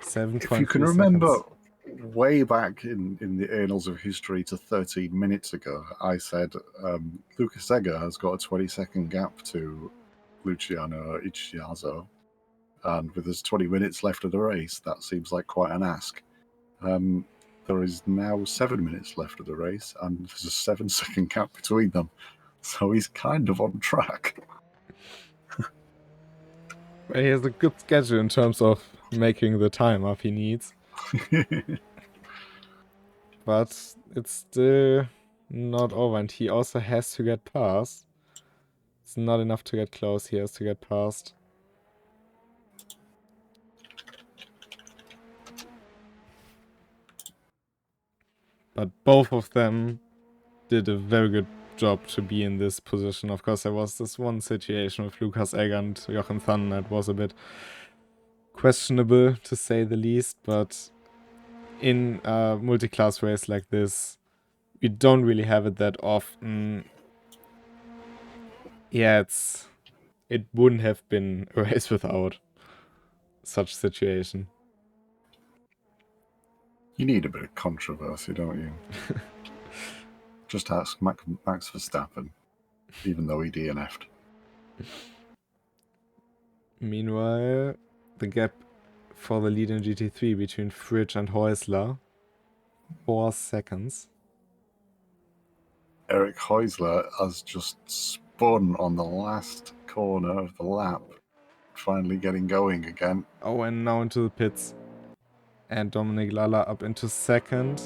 7.3 If you can seconds. remember way back in the annals of history to 13 minutes ago, I said Lucas Egger has got a 20-second gap to Luciano Icaso. And with us 20 minutes left of the race, that seems like quite an ask. There is now 7 minutes left of the race, and there's a 7-second gap between them. So he's kind of on track. He has a good schedule in terms of making the time up he needs. But it's still not over, and he also has to get past. It's not enough to get close, he has to get past. But both of them did a very good job to be in this position. Of course, there was this one situation with Lucas Egger and Jochen Thun that was a bit questionable, to say the least, but in a multi-class race like this, we don't really have it that often. Yeah, it wouldn't have been a race without such situation. You need a bit of controversy, don't you? Just ask Max Verstappen, even though he DNF'd. Meanwhile, the gap for the lead in GT3 between Fridge and Häusler, 4 seconds. Eric Häusler has just spun on the last corner of the lap, finally getting going again. Oh, and now into the pits. And Dominic Lalla up into second.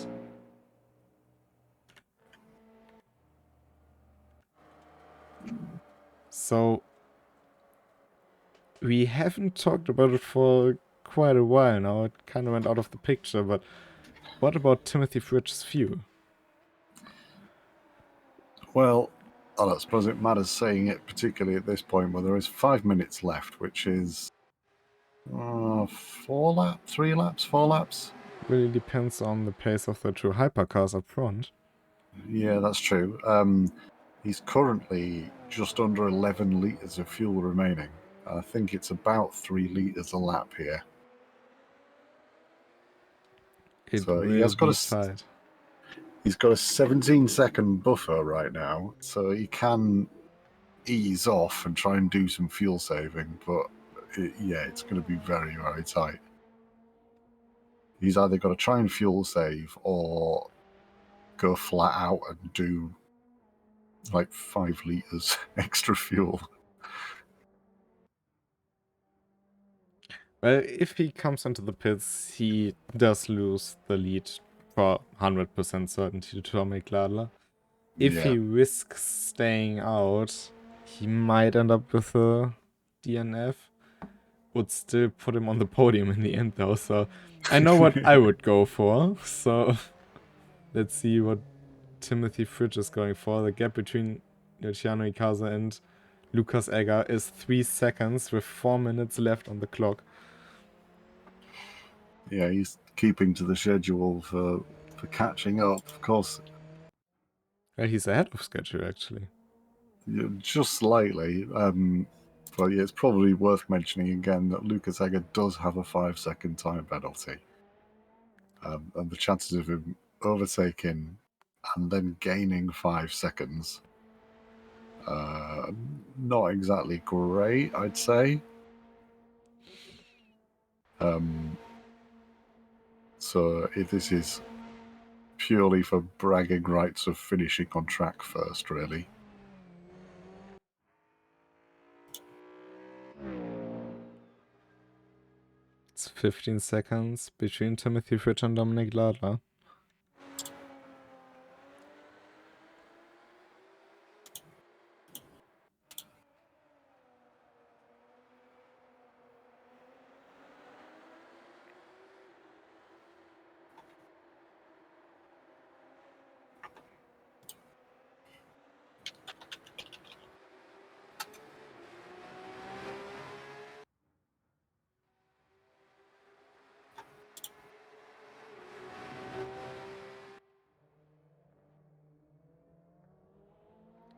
So, we haven't talked about it for quite a while now. It kind of went out of the picture, but what about Timothy Fridge's view? Well, I don't suppose it matters saying it, particularly at this point where there is 5 minutes left, which is 4 laps, 3 laps, 4 laps. Really depends on the pace of the 2 hypercars up front. Yeah, that's true. He's currently just under 11 litres of fuel remaining. I think it's about 3 litres a lap here. It So will he has got be a tight. He's got a 17-second buffer right now, so he can ease off and try and do some fuel saving, but it's going to be very, very tight. He's either got to try and fuel save or go flat out and do like 5 litres extra fuel. Well, if he comes into the pits, he does lose the lead for 100% certainty to Tommy Gladler. If he risks staying out, he might end up with a DNF. Would still put him on the podium in the end, though, so I know what I would go for. So let's see what Timothy Fridge is going for. The gap between Luciano Icaso and Lucas Egger is 3 seconds with 4 minutes left on the clock. Yeah, he's keeping to the schedule for catching up. Of course, He's ahead of schedule, actually. just slightly. But yeah, it's probably worth mentioning again that Lucas Egger does have a 5-second time penalty. And the chances of him overtaking and then gaining 5 seconds, not exactly great, I'd say. So if this is purely for bragging rights of finishing on track first, really. It's 15 seconds between Timothy Fritsch and Dominic Ladler.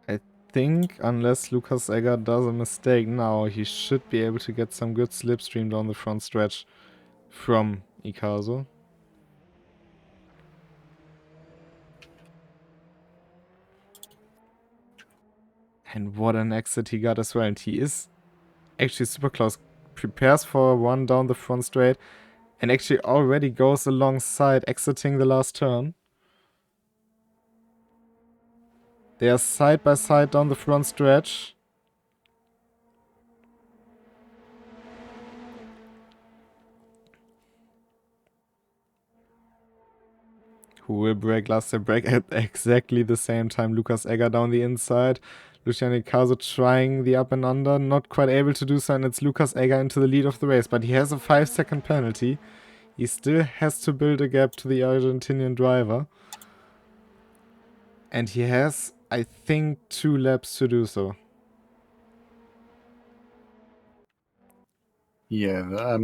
I think unless Lucas Egger does a mistake now, he should be able to get some good slipstream down the front stretch from Ikazu. And what an exit he got as well. And he is actually super close. Prepares for a run down the front straight. And actually already goes alongside, exiting the last turn. They are side by side down the front stretch. Who will break last? They break at exactly the same time. Lucas Egger down the inside. Luciano Ikazu trying the up and under. Not quite able to do so. And it's Lucas Egger into the lead of the race. But he has a 5-second penalty. He still has to build a gap to the Argentinian driver. And he has, I think, 2 laps to do so. Yeah,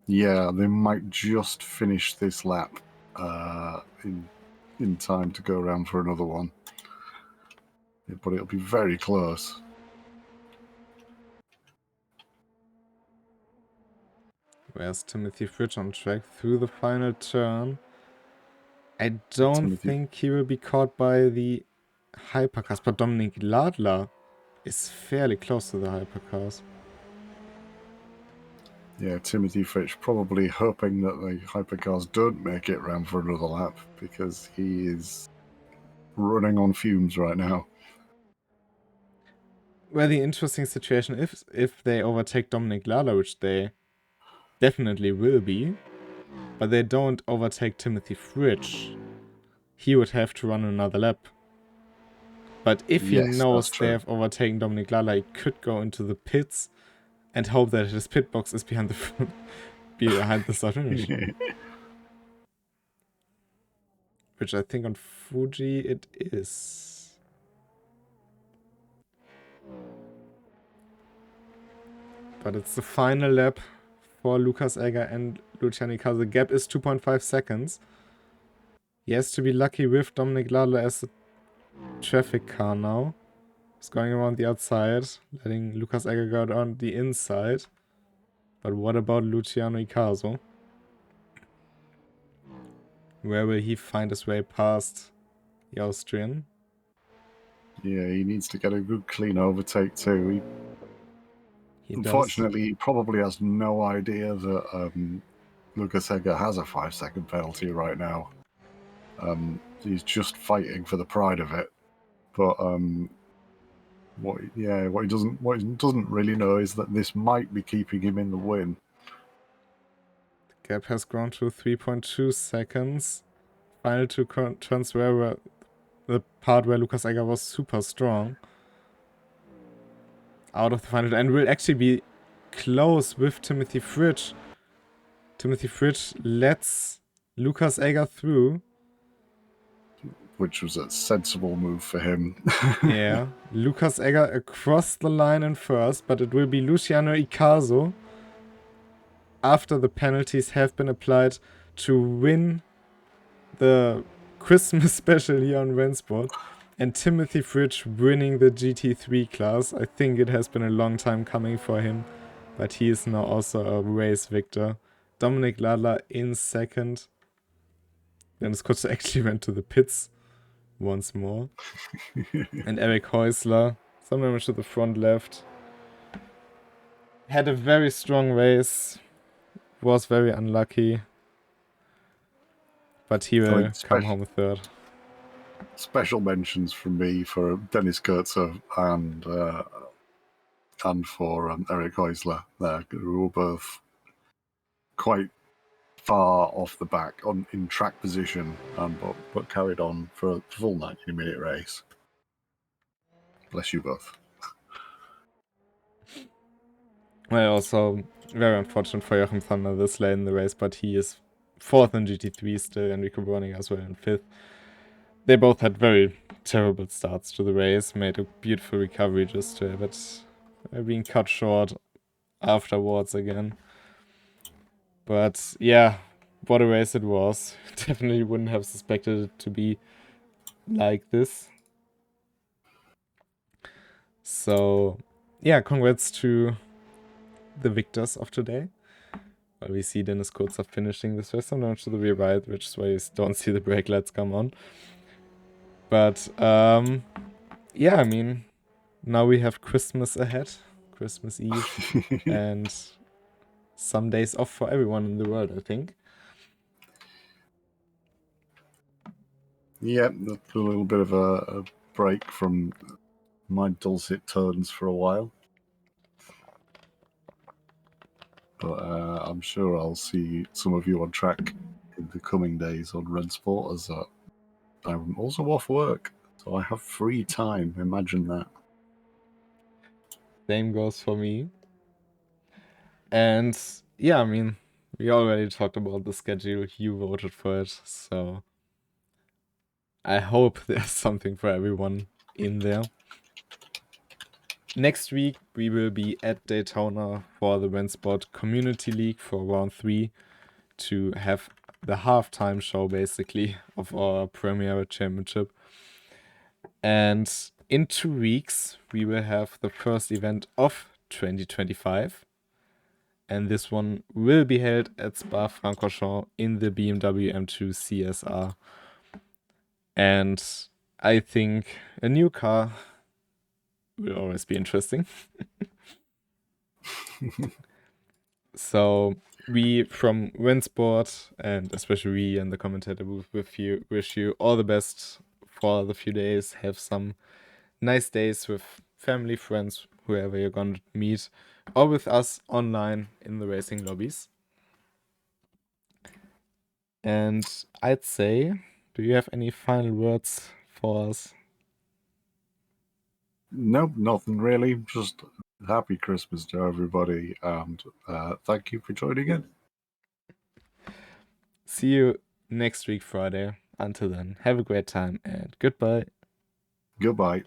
yeah, they might just finish this lap in time to go around for another one. But it'll be very close. Where's Timothy Fritsch on track through the final turn? I don't think he will be caught by the Hypercars, but Dominic Ladler is fairly close to the Hypercars. Yeah, Timothy Fritsch probably hoping that the Hypercars don't make it round for another lap because he is running on fumes right now. Well, the interesting situation is if they overtake Dominic Ladler, which they definitely will be, but they don't overtake Timothy Fritsch, he would have to run another lap. But if he knows they have overtaken Dominic Ladler, he could go into the pits and hope that his pit box is behind the start finish. Which I think on Fuji it is. But it's the final lap for Lucas Egger and Luciano Ikazu. The gap is 2.5 seconds. He has to be lucky with Dominic Ladler as the traffic car now. He's going around the outside, letting Lucas Egger go on the inside. But what about Luciano Ikazu? Where will he find his way past the Austrian? Yeah, he needs to get a good clean overtake too. Unfortunately, he probably has no idea that Lucas Egger has a 5-second penalty right now. He's just fighting for the pride of it. But what he doesn't really know is that this might be keeping him in the win. The gap has grown to 3.2 seconds. Final 2 turns were the part where Lucas Egger was super strong. Out of the final, and will actually be close with Timothy Fritsch. Timothy Fritsch lets Lucas Egger through. Which was a sensible move for him. Yeah. Lucas Egger across the line in first, but it will be Luciano Ikazu, after the penalties have been applied, to win the Christmas special here on RENNSPORT. And Timothy Fritsch winning the GT3 class. I think it has been a long time coming for him, but he is now also a race victor. Dominic Ladler in second. Then Scott actually went to the pits once more. And Eric Häusler, some damage to the front left. Had a very strong race. Was very unlucky. But he will come home third. Special mentions from me for Dennis Kurtzer and for Eric Häusler there, who were both quite far off the back in track position, but carried on for a full 90-minute race. Bless you both. Well, also very unfortunate for Joachim Thunder this late in the race, but he is 4th in GT3 still, and Rico Browning as well in 5th. They both had very terrible starts to the race, made a beautiful recovery just to have it being cut short afterwards again. But yeah, what a race it was. Definitely wouldn't have suspected it to be like this. So yeah, congrats to the victors of today. Well, we see Dennis Kurzer finishing this race sometimes to the rear right, which is why you don't see the brake lights come on. But yeah, I mean, now we have Christmas ahead, Christmas Eve, and some days off for everyone in the world, I think. Yeah, that's a little bit of a break from my dulcet tones for a while. But I'm sure I'll see some of you on track in the coming days on RENNSPORT, as I'm also off work, so I have free time. Imagine that. Same goes for me. And yeah, I mean, we already talked about the schedule. You voted for it, so I hope there's something for everyone in there. Next week, we will be at Daytona for the RENNSPORT Community League for round 3 to have the halftime show, basically, of our Premier Championship. And in 2 weeks, we will have the first event of 2025. And this one will be held at Spa-Francorchamps in the BMW M2 CSR. And I think a new car will always be interesting. So we from RENNSPORT, and especially we and the commentator booth with you, wish you all the best for the few days. Have some nice days with family, friends, whoever you're gonna meet, or with us online in the racing lobbies. And I'd say, do you have any final words for us? Nope, nothing really. Just happy Christmas to everybody, and thank you for joining in. See you next week, Friday. Until then, have a great time and goodbye. Goodbye.